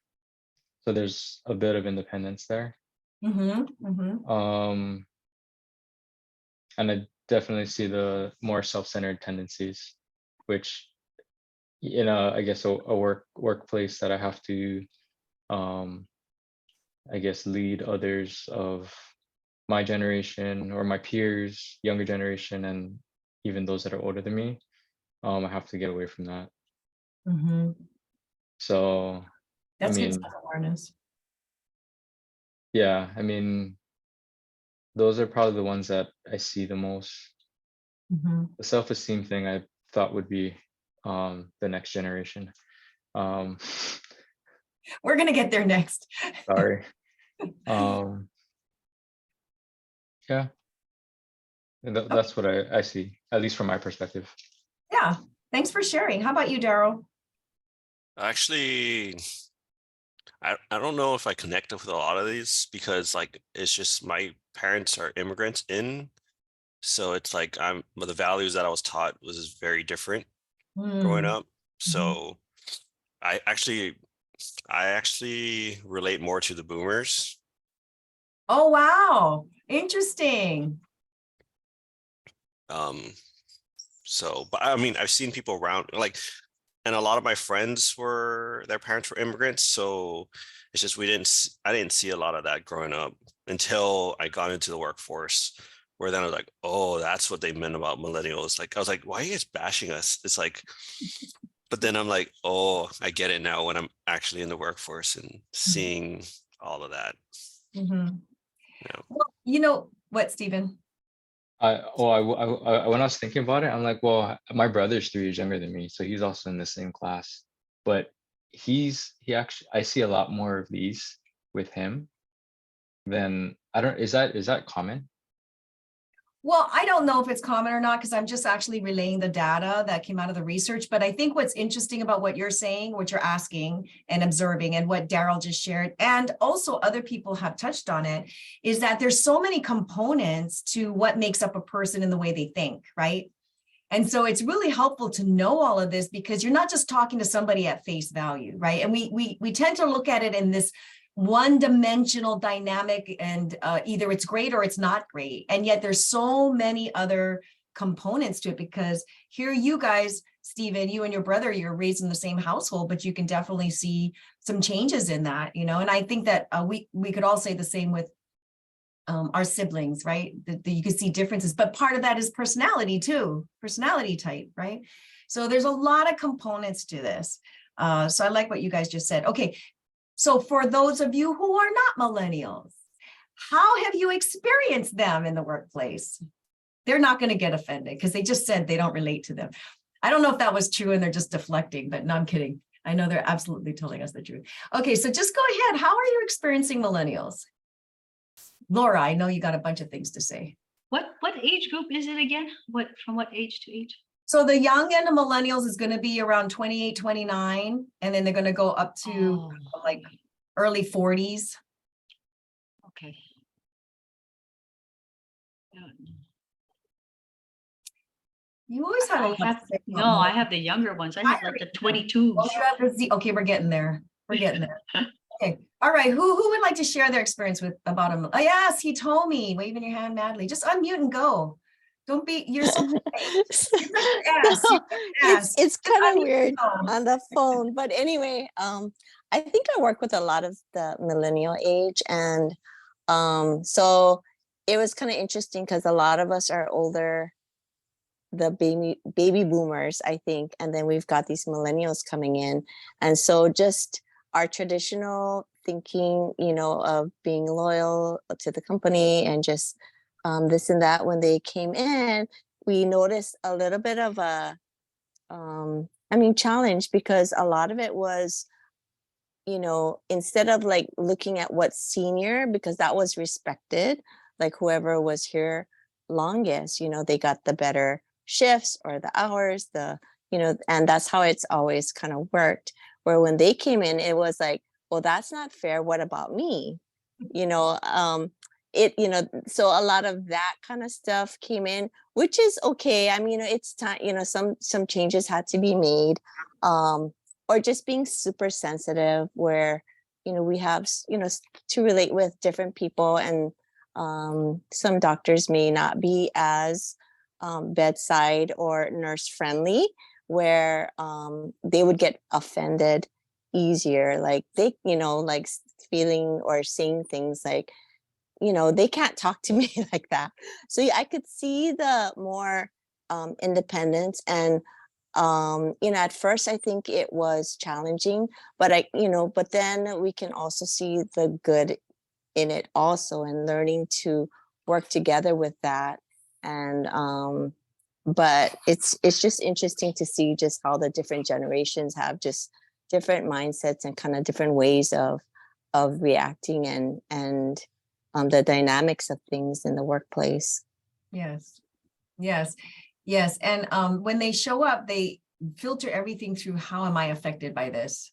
there's a bit of independence there. And I definitely see the more self-centered tendencies, which, I guess a workplace that I have to, I guess, lead others of my generation or my peers, younger generation, and even those that are older than me. I have to get away from that. So, That's good self-awareness. Yeah, those are probably the ones that I see the most. The self-esteem thing I thought would be the next generation. We're gonna get there next. Sorry. Yeah, that's what I see, at least from my perspective. Yeah, thanks for sharing. How about you, Daryl? Actually, I don't know if I connected with a lot of these because it's just my parents are immigrants so it's like the values that I was taught was very different growing up. So I actually relate more to the boomers. Oh, wow. Interesting. So, but I mean, I've seen people around like, and a lot of my friends their parents were immigrants. So it's just, I didn't see a lot of that growing up until I got into the workforce, where then I was like, oh, that's what they meant about millennials. Like, I was like, why are you guys bashing us? It's like, but then I'm like, oh, I get it now when I'm actually in the workforce and seeing all of that. Mhm. Yeah. Well, you know what, Stephen? When I was thinking about it, I'm like, well, my brother's 3 years younger than me, so he's also in the same class. But he actually, I see a lot more of these with him than is that common? Well, I don't know if it's common or not, because I'm just actually relaying the data that came out of the research. But I think what's interesting about what you're saying, what you're asking and observing, and what Daryl just shared, and also other people have touched on it, is that there's so many components to what makes up a person in the way they think, right? And so it's really helpful to know all of this, because you're not just talking to somebody at face value, right? And we tend to look at it in this one-dimensional dynamic, and either it's great or it's not great. And yet there's so many other components to it, because here you guys, Stephen, you and your brother, you're raised in the same household, but you can definitely see some changes in that, you know. And I think that we could all say the same with our siblings, right? That you can see differences, but part of that is personality too, personality type, right? So there's a lot of components to this. So I like what you guys just said. Okay, so for those of you who are not millennials, how have you experienced them in the workplace? They're not going to get offended because they just said they don't relate to them. I don't know if that was true and they're just deflecting, but no, I'm kidding. I know they're absolutely telling us the truth. Okay, so just go ahead. How are you experiencing millennials? Laura, I know you got a bunch of things to say. What age group is it again? From what age to age? So the young end of millennials is going to be around 28, 29, and then they're going to go up to like early 40s. Okay. You always had a lot to say about No, I have the younger ones. I have like the 22s. Oh, you have the Z. Okay, we're getting there. We're getting there. Okay. All right. Who would like to share their experience about him? Oh, yes, he told me. Waving your hand madly. Just unmute and go. Don't be. You're so. It's kind of weird on the phone, but anyway, I think I work with a lot of the millennial age, and so it was kind of interesting because a lot of us are older, the baby boomers, I think, and then we've got these millennials coming in, and so just our traditional thinking, you know, of being loyal to the company and just this and that. When they came in, we noticed a little bit of a challenge, because a lot of it was, you know, instead of like looking at what's senior, because that was respected, like whoever was here longest, you know, they got the better shifts or the hours, and that's how it's always kind of worked. Where when they came in, it was like, well, that's not fair. What about me? You know, so a lot of that kind of stuff came in, which is okay. I mean, it's time, some changes had to be made, or just being super sensitive where, we have, to relate with different people, and some doctors may not be as bedside or nurse friendly, where they would get offended easier, like they, like feeling or saying things like, they can't talk to me like that. So yeah, I could see the more independence, and at first I think it was challenging, but but then we can also see the good in it also, and learning to work together with that. And but it's just interesting to see just how the different generations have just different mindsets and kind of different ways of reacting, and the dynamics of things in the workplace. Yes. And when they show up, they filter everything through how am I affected by this,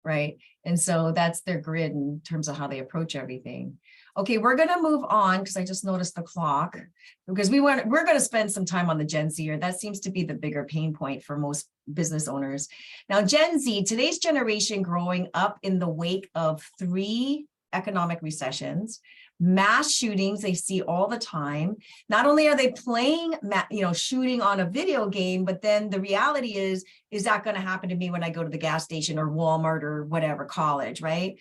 right? And so that's their grid in terms of how they approach everything. Okay, we're gonna move on because I just noticed the clock. Because we're gonna spend some time on the Gen Z, or that seems to be the bigger pain point for most business owners. Now, Gen Z, today's generation growing up in the wake of 3 economic recessions, mass shootings they see all the time. Not only are they playing, shooting on a video game, but then the reality is that going to happen to me when I go to the gas station or Walmart or whatever, college, right?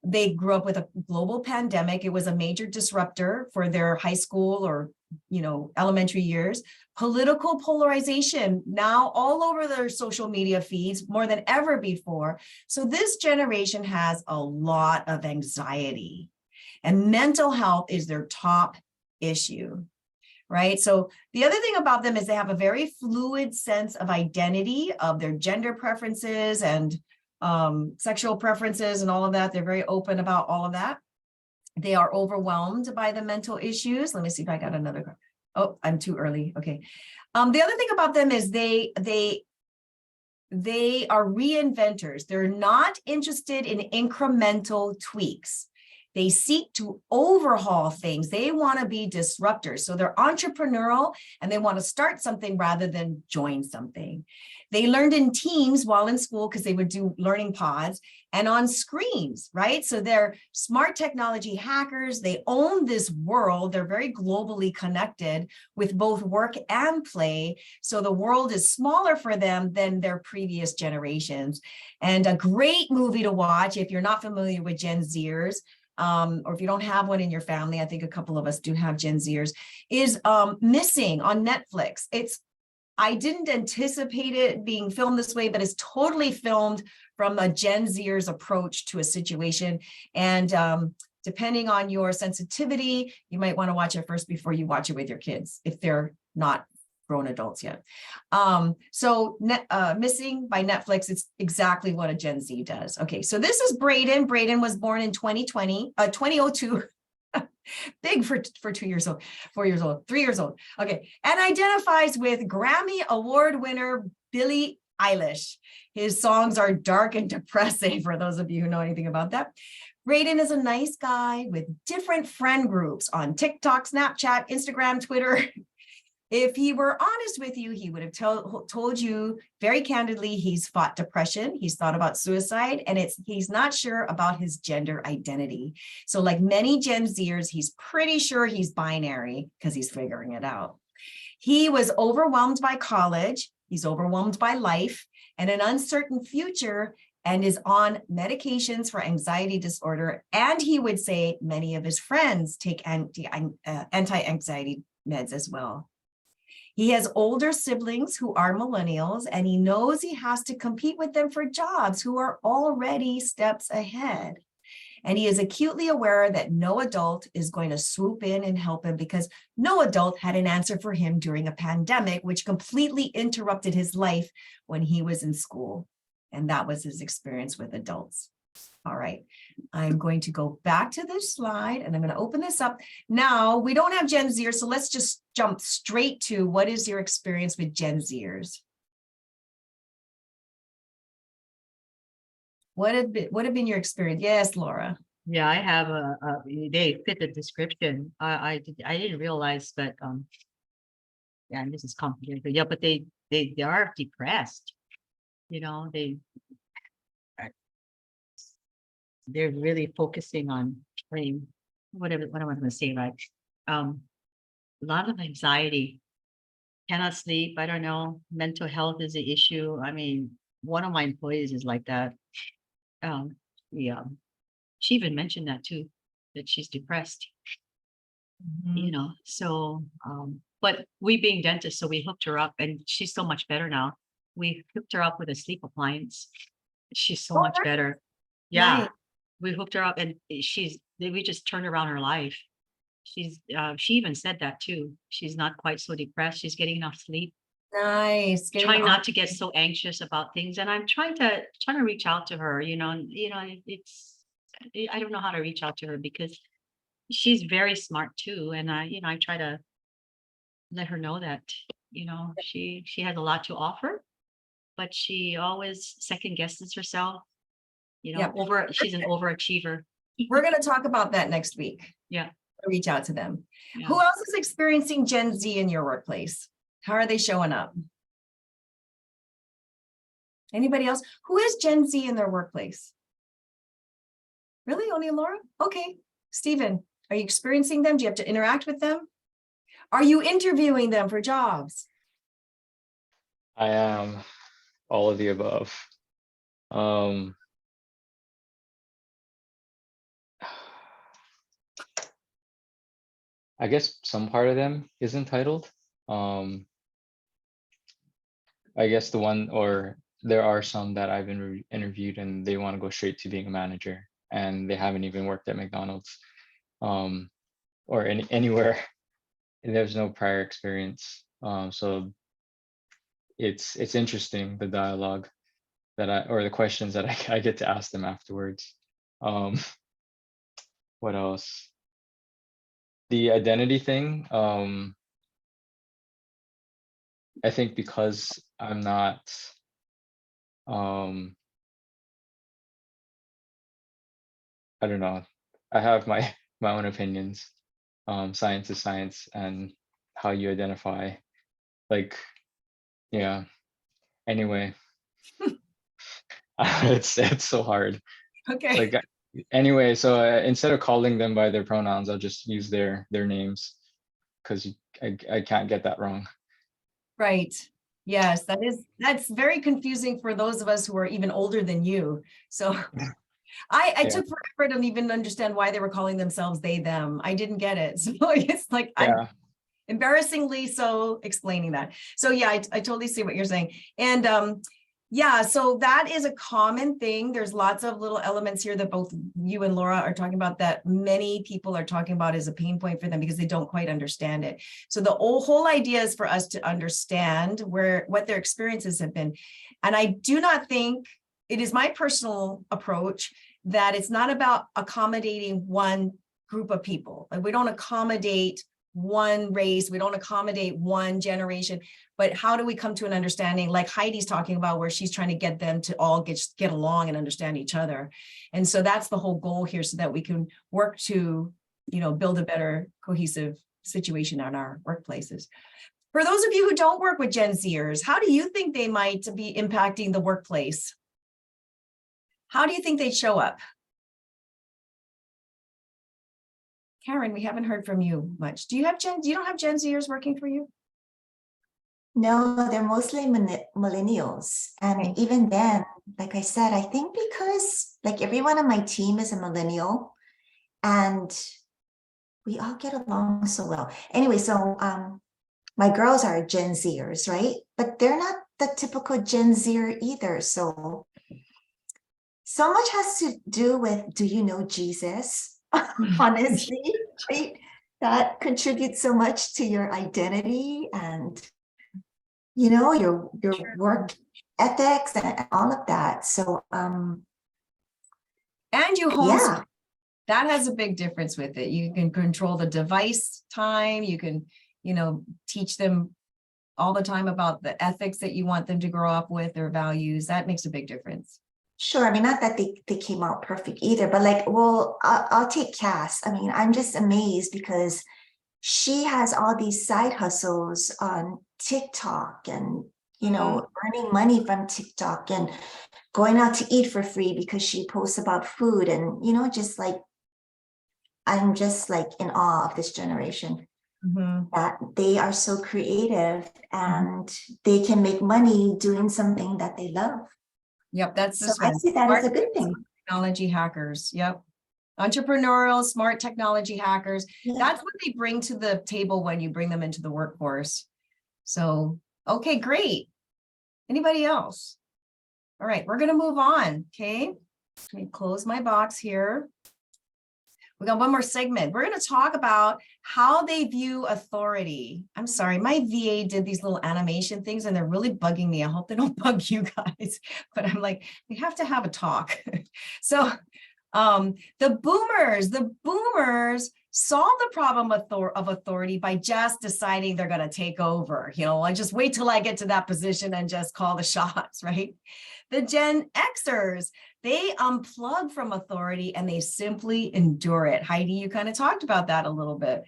They grew up with a global pandemic. It was a major disruptor for their high school or, elementary years. Political polarization now all over their social media feeds more than ever before. So this generation has a lot of anxiety, and mental health is their top issue, right? So the other thing about them is they have a very fluid sense of identity, of their gender preferences and sexual preferences and all of that. They're very open about all of that. They are overwhelmed by the mental issues. Let me see if I got another. Oh, I'm too early. Okay. The other thing about them is they are reinventors. They're not interested in incremental tweaks. They seek to overhaul things. They want to be disruptors. So they're entrepreneurial and they want to start something rather than join something. They learned in teams while in school because they would do learning pods and on screens, right? So they're smart technology hackers. They own this world. They're very globally connected with both work and play. So the world is smaller for them than their previous generations. And a great movie to watch if you're not familiar with Gen Zers, or if you don't have one in your family, I think a couple of us do have Gen Zers, is Missing on Netflix. I didn't anticipate it being filmed this way, but it's totally filmed from a Gen Zers approach to a situation. And depending on your sensitivity, you might want to watch it first before you watch it with your kids, if they're not grown adults yet. Missing by Netflix, it's exactly what a Gen Z does. Okay, so this is Braden. Braden was born in 2002. Big for 2 years old, 4 years old, 3 years old. Okay, and identifies with Grammy Award winner Billie Eilish. His songs are dark and depressing, for those of you who know anything about that. Braden is a nice guy with different friend groups on TikTok, Snapchat, Instagram, Twitter. If he were honest with you, he would have told you very candidly he's fought depression, he's thought about suicide, and he's not sure about his gender identity. So like many Gen Zers, he's pretty sure he's binary because he's figuring it out. He was overwhelmed by college, he's overwhelmed by life and an uncertain future, and is on medications for anxiety disorder. And he would say many of his friends take anti-anxiety meds as well. He has older siblings who are millennials, and he knows he has to compete with them for jobs who are already steps ahead. And he is acutely aware that no adult is going to swoop in and help him because no adult had an answer for him during a pandemic, which completely interrupted his life when he was in school. And that was his experience with adults. All right, I'm going to go back to this slide and I'm going to open this up. Now, we don't have Gen Zers, so let's just jump straight to what is your experience with Gen Zers? What have been your experience? Yes, Laura. Yeah, I have they fit the description. I didn't realize that, yeah, this is complicated, but yeah, but they are depressed. They're really focusing on what am I going to say, right? A lot of anxiety, cannot sleep. I don't know. Mental health is an issue. I mean, one of my employees is like that. Yeah, she even mentioned that too, that she's depressed. So, but we being dentists, so we hooked her up, and she's so much better now. We hooked her up with a sleep appliance. She's so much better. Yeah. Nice. We hooked her up, and we just turned around her life. She even said that too. She's not quite so depressed. She's getting enough sleep. Nice. Trying not to get so anxious about things. And I'm trying to reach out to her, I don't know how to reach out to her because she's very smart too. And I try to let her know that, she has a lot to offer, but she always second guesses herself. She's an overachiever. we're gonna talk about that next week. Yeah. Reach out to them. Yeah. Who else is experiencing Gen Z in your workplace? How are they showing up? Anybody else? Who is Gen Z in their workplace? Really? Only Laura? Okay. Stephen, are you experiencing them? Do you have to interact with them? Are you interviewing them for jobs? I am all of the above. I guess some part of them is entitled. I guess there are some that I've interviewed and they want to go straight to being a manager and they haven't even worked at McDonald's or anywhere. And there's no prior experience. So it's interesting, the dialogue or the questions that I get to ask them afterwards. What else? The identity thing, I think because I'm not, I don't know, I have my own opinions. Science is science, and how you identify, like, yeah. Anyway, it's so hard. Okay. Like anyway, so instead of calling them by their pronouns, I'll just use their names because I can't get that wrong. Right. Yes, that's very confusing for those of us who are even older than you. So I Yeah. took forever to even understand why they were calling themselves they, them. I didn't get it. So it's like, I'm Yeah. embarrassingly so explaining that. So yeah, I totally see what you're saying. And yeah, so that is a common thing. There's lots of little elements here that both you and Laura are talking about that many people are talking about as a pain point for them because they don't quite understand it. So the whole idea is for us to understand what their experiences have been. And I do not think, it is my personal approach, that it's not about accommodating one group of people. Like, we don't accommodate one race, we don't accommodate one generation, but how do we come to an understanding, like Heidi's talking about, where she's trying to get them to all get along and understand each other. And so that's the whole goal here, so that we can work to, build a better cohesive situation in our workplaces. For those of you who don't work with Gen Zers, how do you think they might be impacting the workplace? How do you think they'd show up? Karen, we haven't heard from you much. You don't have Gen Zers working for you? No, they're mostly millennials. And Okay. even then, like I said, I think because like everyone on my team is a millennial and we all get along so well. Anyway, so my girls are Gen Zers, right? But they're not the typical Gen Zer either. So much has to do with, do you know Jesus? Honestly, right? That contributes so much to your identity and your work ethics and all of that. So And you homeschool. yeah, That has a big difference with it. You can control the device time. You can, teach them all the time about the ethics that you want them to grow up with, their values. That makes a big difference. sure. I mean, not that they came out perfect either, but like, well, I'll take Cass. I mean, I'm just amazed because she has all these side hustles on TikTok and, earning money from TikTok and going out to eat for free because she posts about food and, just like, I'm just like in awe of this generation. Mm-hmm. That they are so creative and they can make money doing something that they love. Yep, that's So this I one. see that as a good thing. Technology hackers. Yep. Entrepreneurial, smart technology hackers. Yeah. That's what they bring to the table when you bring them into the workforce. So, okay, great. Anybody else? All right, we're going to move on. Okay. Let me close my box here. We got one more segment. We're going to talk about how they view authority. I'm sorry, my VA did these little animation things and they're really bugging me. I hope they don't bug you guys, but I'm like, we have to have a talk. So the boomers solve the problem of authority by just deciding they're going to take over. I just wait till I get to that position and just call the shots, right? The Gen Xers, they unplug from authority and they simply endure it. Heidi, you kind of talked about that a little bit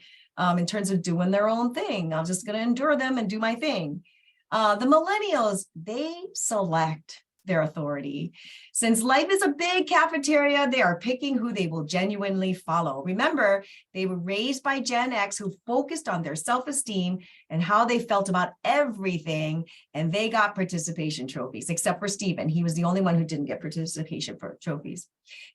in terms of doing their own thing. I'm just going to endure them and do my thing. The millennials, they select their authority. Since life is a big cafeteria, they are picking who they will genuinely follow. Remember, they were raised by Gen X who focused on their self-esteem and how they felt about everything, and they got participation trophies, except for Stephen. He was the only one who didn't get participation trophies.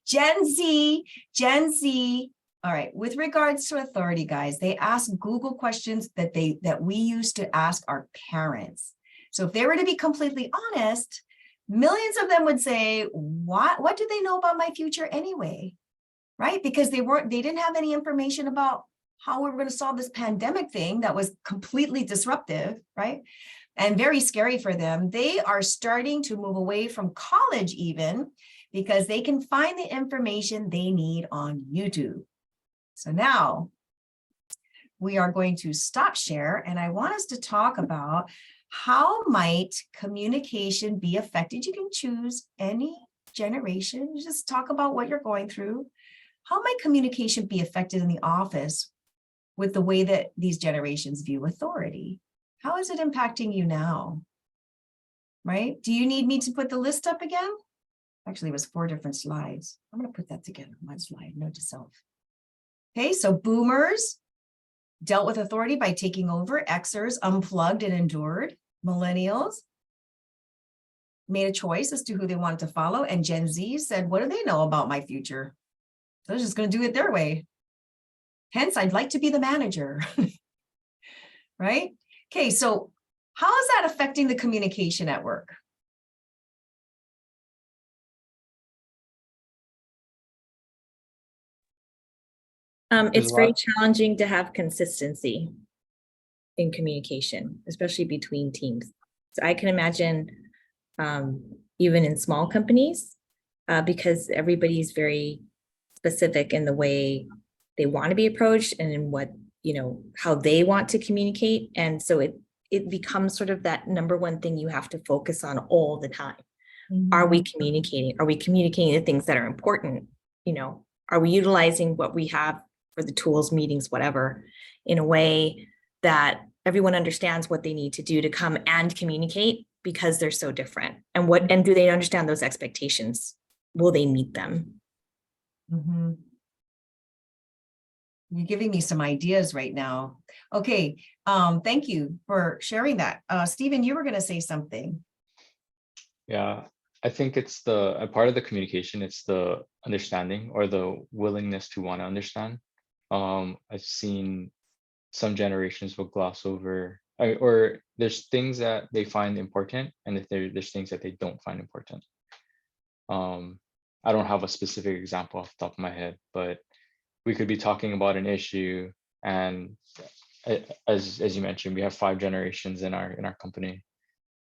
Gen Z, all right, with regards to authority, guys, they ask Google questions that we used to ask our parents. So if they were to be completely honest, millions of them would say, what do they know about my future anyway? Right? Because they didn't have any information about how we were going to solve this pandemic thing that was completely disruptive, right? And very scary for them. They are starting to move away from college even because they can find the information they need on YouTube. So now we are going to stop share, and I want us to talk about how might communication be affected? You can choose any generation. Just talk about what you're going through. How might communication be affected in the office with the way that these generations view authority? How is it impacting you now? Right? Do you need me to put the list up again? Actually, it was 4 different slides. I'm going to put that together in one slide, note to self. Okay, so boomers dealt with authority by taking over. Xers unplugged and endured. Millennials made a choice as to who they wanted to follow. And Gen Z said, what do they know about my future? So they're just going to do it their way. Hence, I'd like to be the manager. Right? Okay, so how is that affecting the communication at work? It's a very lot. challenging to have consistency in communication, especially between teams. So I can imagine even in small companies, because everybody's very specific in the way they want to be approached and in what, how they want to communicate. And so it becomes sort of that number one thing you have to focus on all the time. Are we communicating? Are we communicating the things that are important? Are we utilizing what we have for the tools, meetings, whatever, in a way that everyone understands what they need to do to come and communicate because they're so different? And do they understand those expectations? Will they meet them? Mm-hmm. You're giving me some ideas right now. Okay, thank you for sharing that. Stephen, you were going to say something. Yeah, I think it's a part of the communication, it's the understanding or the willingness to want to understand. I've seen some generations will gloss over, or there's things that they find important, and if there's things that they don't find important. I don't have a specific example off the top of my head, but we could be talking about an issue, and as you mentioned, we have 5 generations in our company,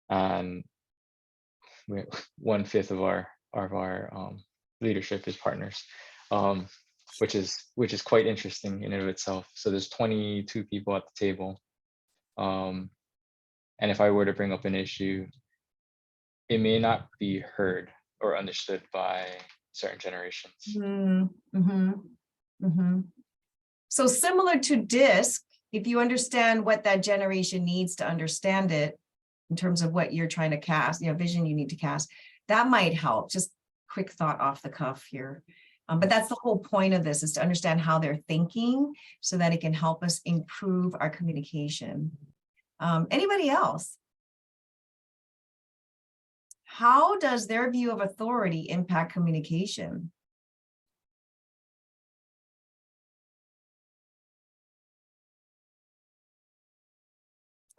and 1/5 of our leadership is partners, which is quite interesting in and of itself. So there's 22 people at the table, and if I were to bring up an issue, it may not be heard or understood by certain generations. Mm-hmm. Mm-hmm. So similar to DISC, if you understand what that generation needs to understand it in terms of what you're trying to cast, vision you need to cast, that might help. Just quick thought off the cuff here. But that's the whole point of this, is to understand how they're thinking so that it can help us improve our communication. Anybody else? How does their view of authority impact communication?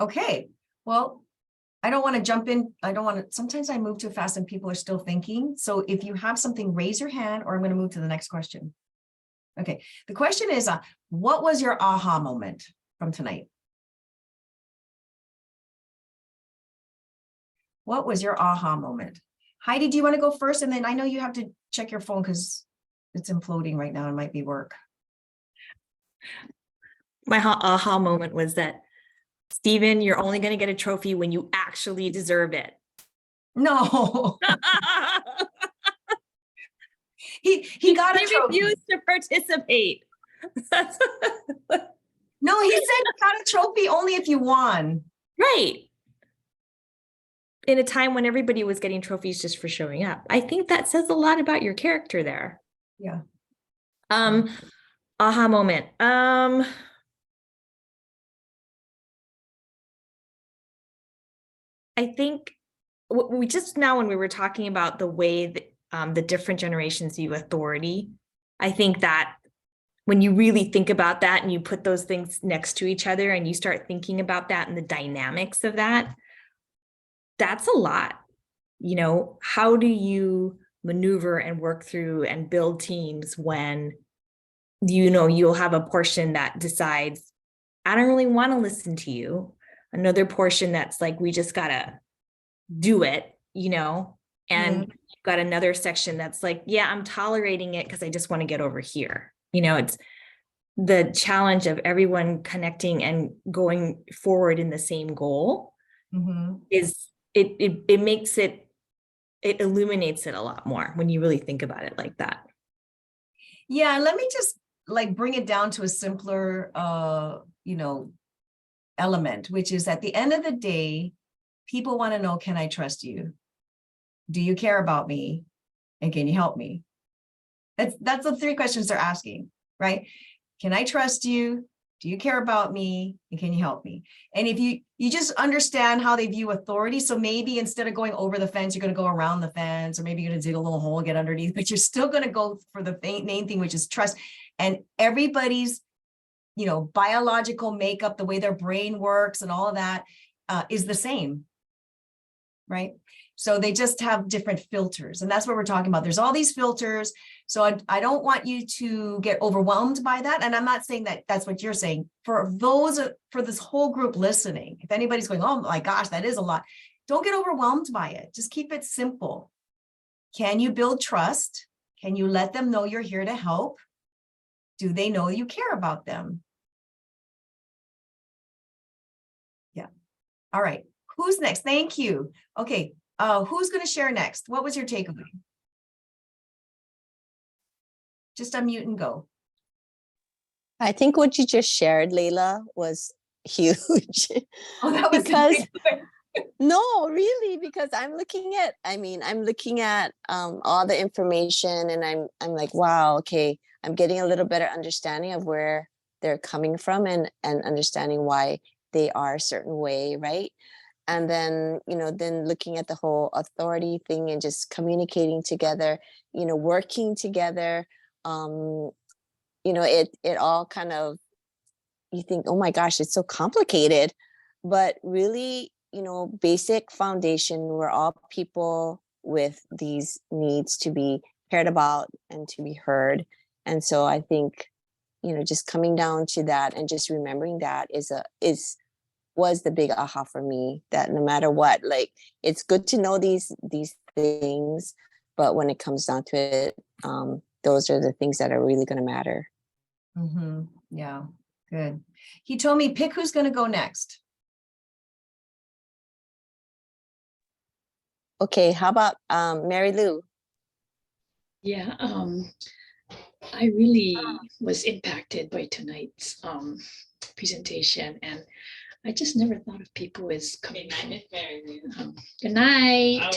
Okay, well, I don't want to jump in. Sometimes I move too fast and people are still thinking. So if you have something, raise your hand, or I'm going to move to the next question. Okay, the question is, what was your aha moment from tonight? What was your aha moment? Heidi, do you want to go first? And then I know you have to check your phone because it's imploding right now. It might be work. My aha moment was that, Stephen, you're only going to get a trophy when you actually deserve it. No, he got a He trophy. refused to participate. No, he said you got a trophy only if you won. Right. In a time when everybody was getting trophies just for showing up. I think that says a lot about your character there. Yeah. Aha moment. I think we just now, when we were talking about the way that the different generations view authority, I think that when you really think about that and you put those things next to each other and you start thinking about that and the dynamics of that, that's a lot. You know, how do you maneuver and work through and build teams when, you know, you'll have a portion that decides, I don't really want to listen to you. Another portion that's like, we just gotta do it, you know, and you've got another section that's like, yeah, I'm tolerating it because I just want to get over here. You know, it's the challenge of everyone connecting and going forward in the same goal Mhm. is it makes it illuminates it a lot more when you really think about it like that. Yeah, let me just like bring it down to a simpler you know, element, which is at the end of the day, people want to know, can I trust you? Do you care about me? And can you help me? That's the three questions they're asking, right? Can I trust you? Do you care about me? And can you help me? And if you just understand how they view authority, so maybe instead of going over the fence, you're going to go around the fence, or maybe you're going to dig a little hole, get underneath, but you're still going to go for the main thing, which is trust. And everybody's, you know, biological makeup, the way their brain works and all of that is the same, right? So they just have different filters, and that's what we're talking about. There's all these filters. So I don't want you to get overwhelmed by that. And I'm not saying that that's what you're saying. For those, for this whole group listening, if anybody's going, oh my gosh, that is a lot, don't get overwhelmed by it. Just keep it simple. Can you build trust? Can you let them know you're here to help? Do they know you care about them? Yeah. All right. Who's next? Thank you. Okay. Who's going to share next? What was your takeaway? Just unmute and go. I think what you just shared, Layla, was huge. Oh, that was Because good. no, really, because I'm looking at, all the information, and I'm like, wow, okay, I'm getting a little better understanding of where they're coming from, and understanding why they are a certain way, right? And then, then looking at the whole authority thing and just communicating together, working together. It all kind of, you think, oh my gosh, it's so complicated, but really, basic foundation. We're all people with these needs to be cared about and to be heard. And so I think, just coming down to that and just remembering that was the big aha for me, that no matter what, like, it's good to know these things, but when it comes down to it, those are the things that are really going to matter. Mm-hmm. Yeah, good. He told me, pick who's going to go next. Okay, how about Mary Lou? Yeah, I really was impacted by tonight's presentation, and I just never thought of people as coming from. Good night.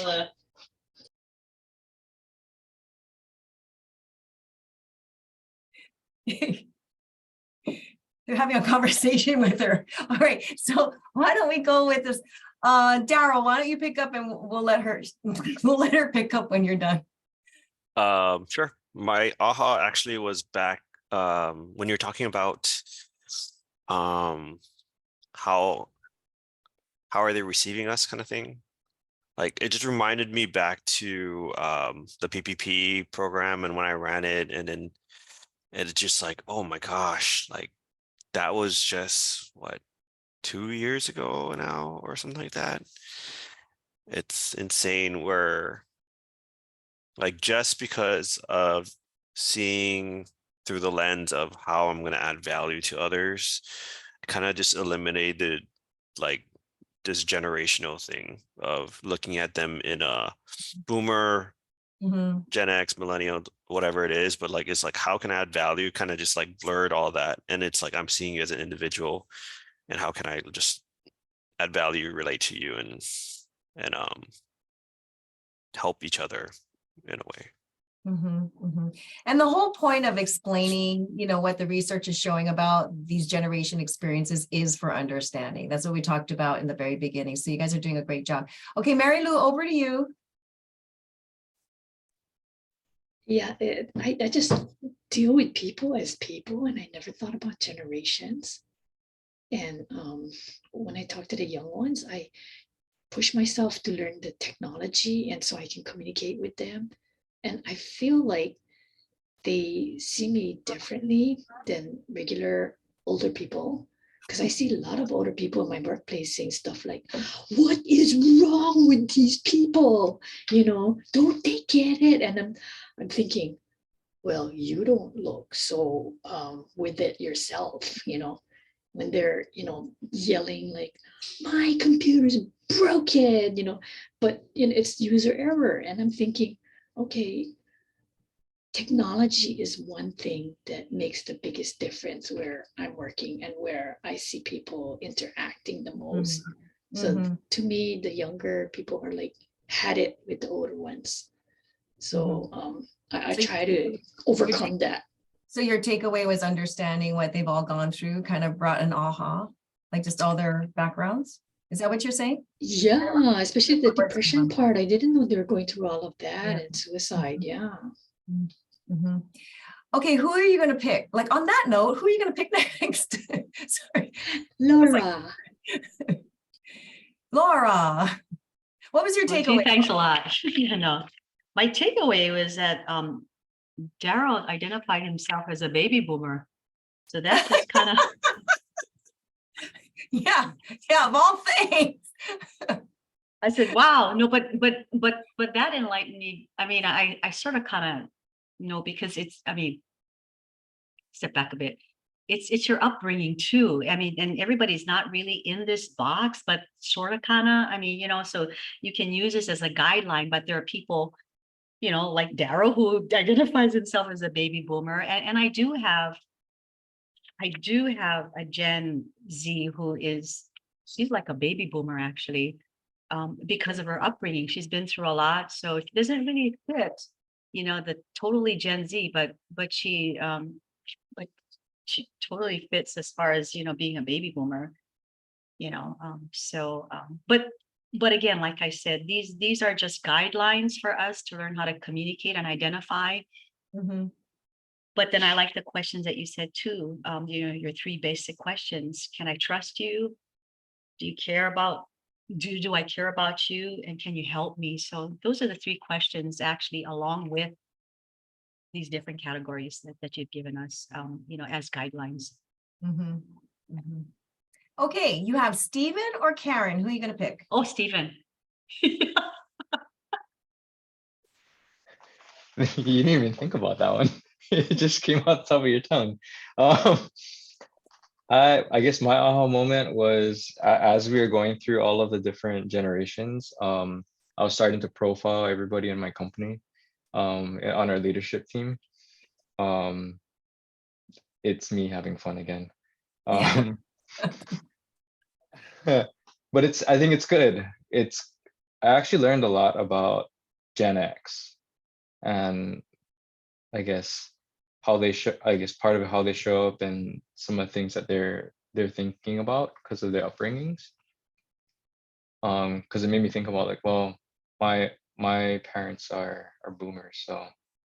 They're having a conversation with her. All right, so why don't we go with this? Daryl, why don't you pick up, and we'll let her pick up when you're done. Sure. My aha actually was back when you're talking about how are they receiving us, kind of thing. Like, it just reminded me back to the PPP program, and when I ran it, and then it's just like, oh my gosh, like that was just what, 2 years ago now or something like that. It's insane where, like, just because of seeing through the lens of how I'm going to add value to others, kind of just eliminated like this generational thing of looking at them in a boomer, Mhm. Gen X, millennial, whatever it is, but like it's like how can I add value? Kind of just like blurred all that, and it's like I'm seeing you as an individual, and how can I just add value, relate to you, and help each other in a way. Mhm, mhm. And the whole point of explaining, what the research is showing about these generation experiences is for understanding. That's what we talked about in the very beginning. So you guys are doing a great job. Okay, Mary Lou, over to you. Yeah, I just deal with people as people, and I never thought about generations. And when I talk to the young ones, I push myself to learn the technology, and so I can communicate with them. And I feel like they see me differently than regular older people, because I see a lot of older people in my workplace saying stuff like, what is wrong with these people? Don't they get it? And I'm thinking, well, you don't look so with it yourself, when they're, yelling like, my computer's broken, but it's user error. And I'm thinking, okay, technology is one thing that makes the biggest difference where I'm working and where I see people interacting the most. So Mhm. to me, the younger people are like had it with the older ones. So I So try to overcome that. So your takeaway was understanding what they've all gone through, kind of brought an aha, like just all their backgrounds. Is that what you're saying? Yeah, especially the What works for depression them. part. I didn't know they were going through all of that Yeah. and suicide. Yeah. Mhm. Okay, who are you going to pick? Like on that note, who are you going to pick next? Sorry, Laura. Laura. What was your Okay, takeaway? thanks a lot. No, my takeaway was that Daryl identified himself as a baby boomer. So that just kind of Yeah, of all things. I said, wow, no, but that enlightened me. I mean, I sort of kind of because step back a bit. It's your upbringing too. I mean, and everybody's not really in this box, but sort of kind of, so you can use this as a guideline, but there are people, like Daryl, who identifies himself as a baby boomer. And I do have a Gen Z she's like a baby boomer actually, because of her upbringing. She's been through a lot, so she doesn't really fit, the totally Gen Z, but like she totally fits as far as, being a baby boomer, but again, like I said, these are just guidelines for us to learn how to communicate and identify. Mhm. But then I like the questions that you said too. Your three basic questions. Can I trust you? Do you care about, do I care about you? And can you help me? So those are the three questions actually, along with these different categories that you've given us, as guidelines. Mhm. Mhm. Okay, you have Stephen or Karen. Who are you going to pick? Oh, Stephen. You didn't even think about that one. It just came out the top of your tongue. Um, I guess my aha moment was as we were going through all of the different generations, I was starting to profile everybody in my company on our leadership team. It's me having fun again. Yeah. But I think it's good. I actually learned a lot about Gen X, and I guess part of how they show up and some of the things that they're thinking about because of their upbringings. Because it made me think about like, well, my parents are boomers, so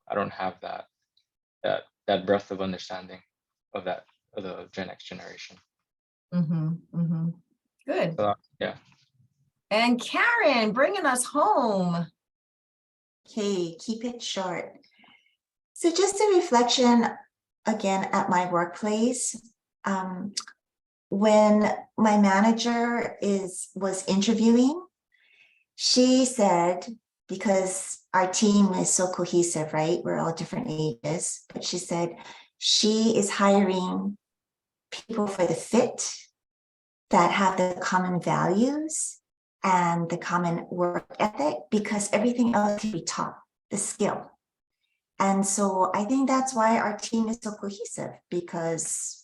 I don't have that breadth of understanding of the Gen X generation. Good. So yeah. And Karen, bringing us home. Okay, keep it short. So just a reflection again at my workplace. When my manager was interviewing, she said, because our team is so cohesive, right? We're all different ages, but she said, she is hiring people for the fit that have the common values and the common work ethic, because everything else can be taught, the skill. And so I think that's why our team is so cohesive, because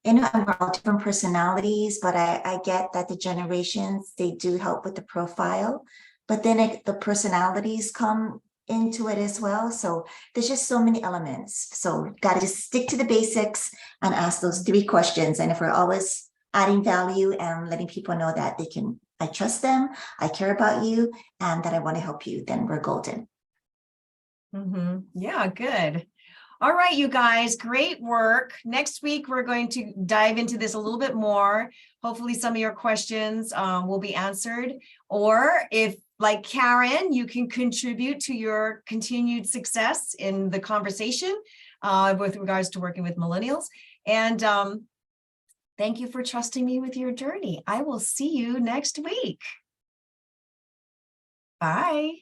we're all different personalities, but I get that the generations, they do help with the profile, but then the personalities come into it as well. So there's just so many elements. So got to just stick to the basics and ask those 3 questions. And if we're always adding value and letting people know that I trust them, I care about you, and that I want to help you, then we're golden. Yeah, good. All right, you guys, great work. Next week, we're going to dive into this a little bit more. Hopefully some of your questions will be answered. Or if, like Karen, you can contribute to your continued success in the conversation with regards to working with millennials. And thank you for trusting me with your journey. I will see you next week. Bye.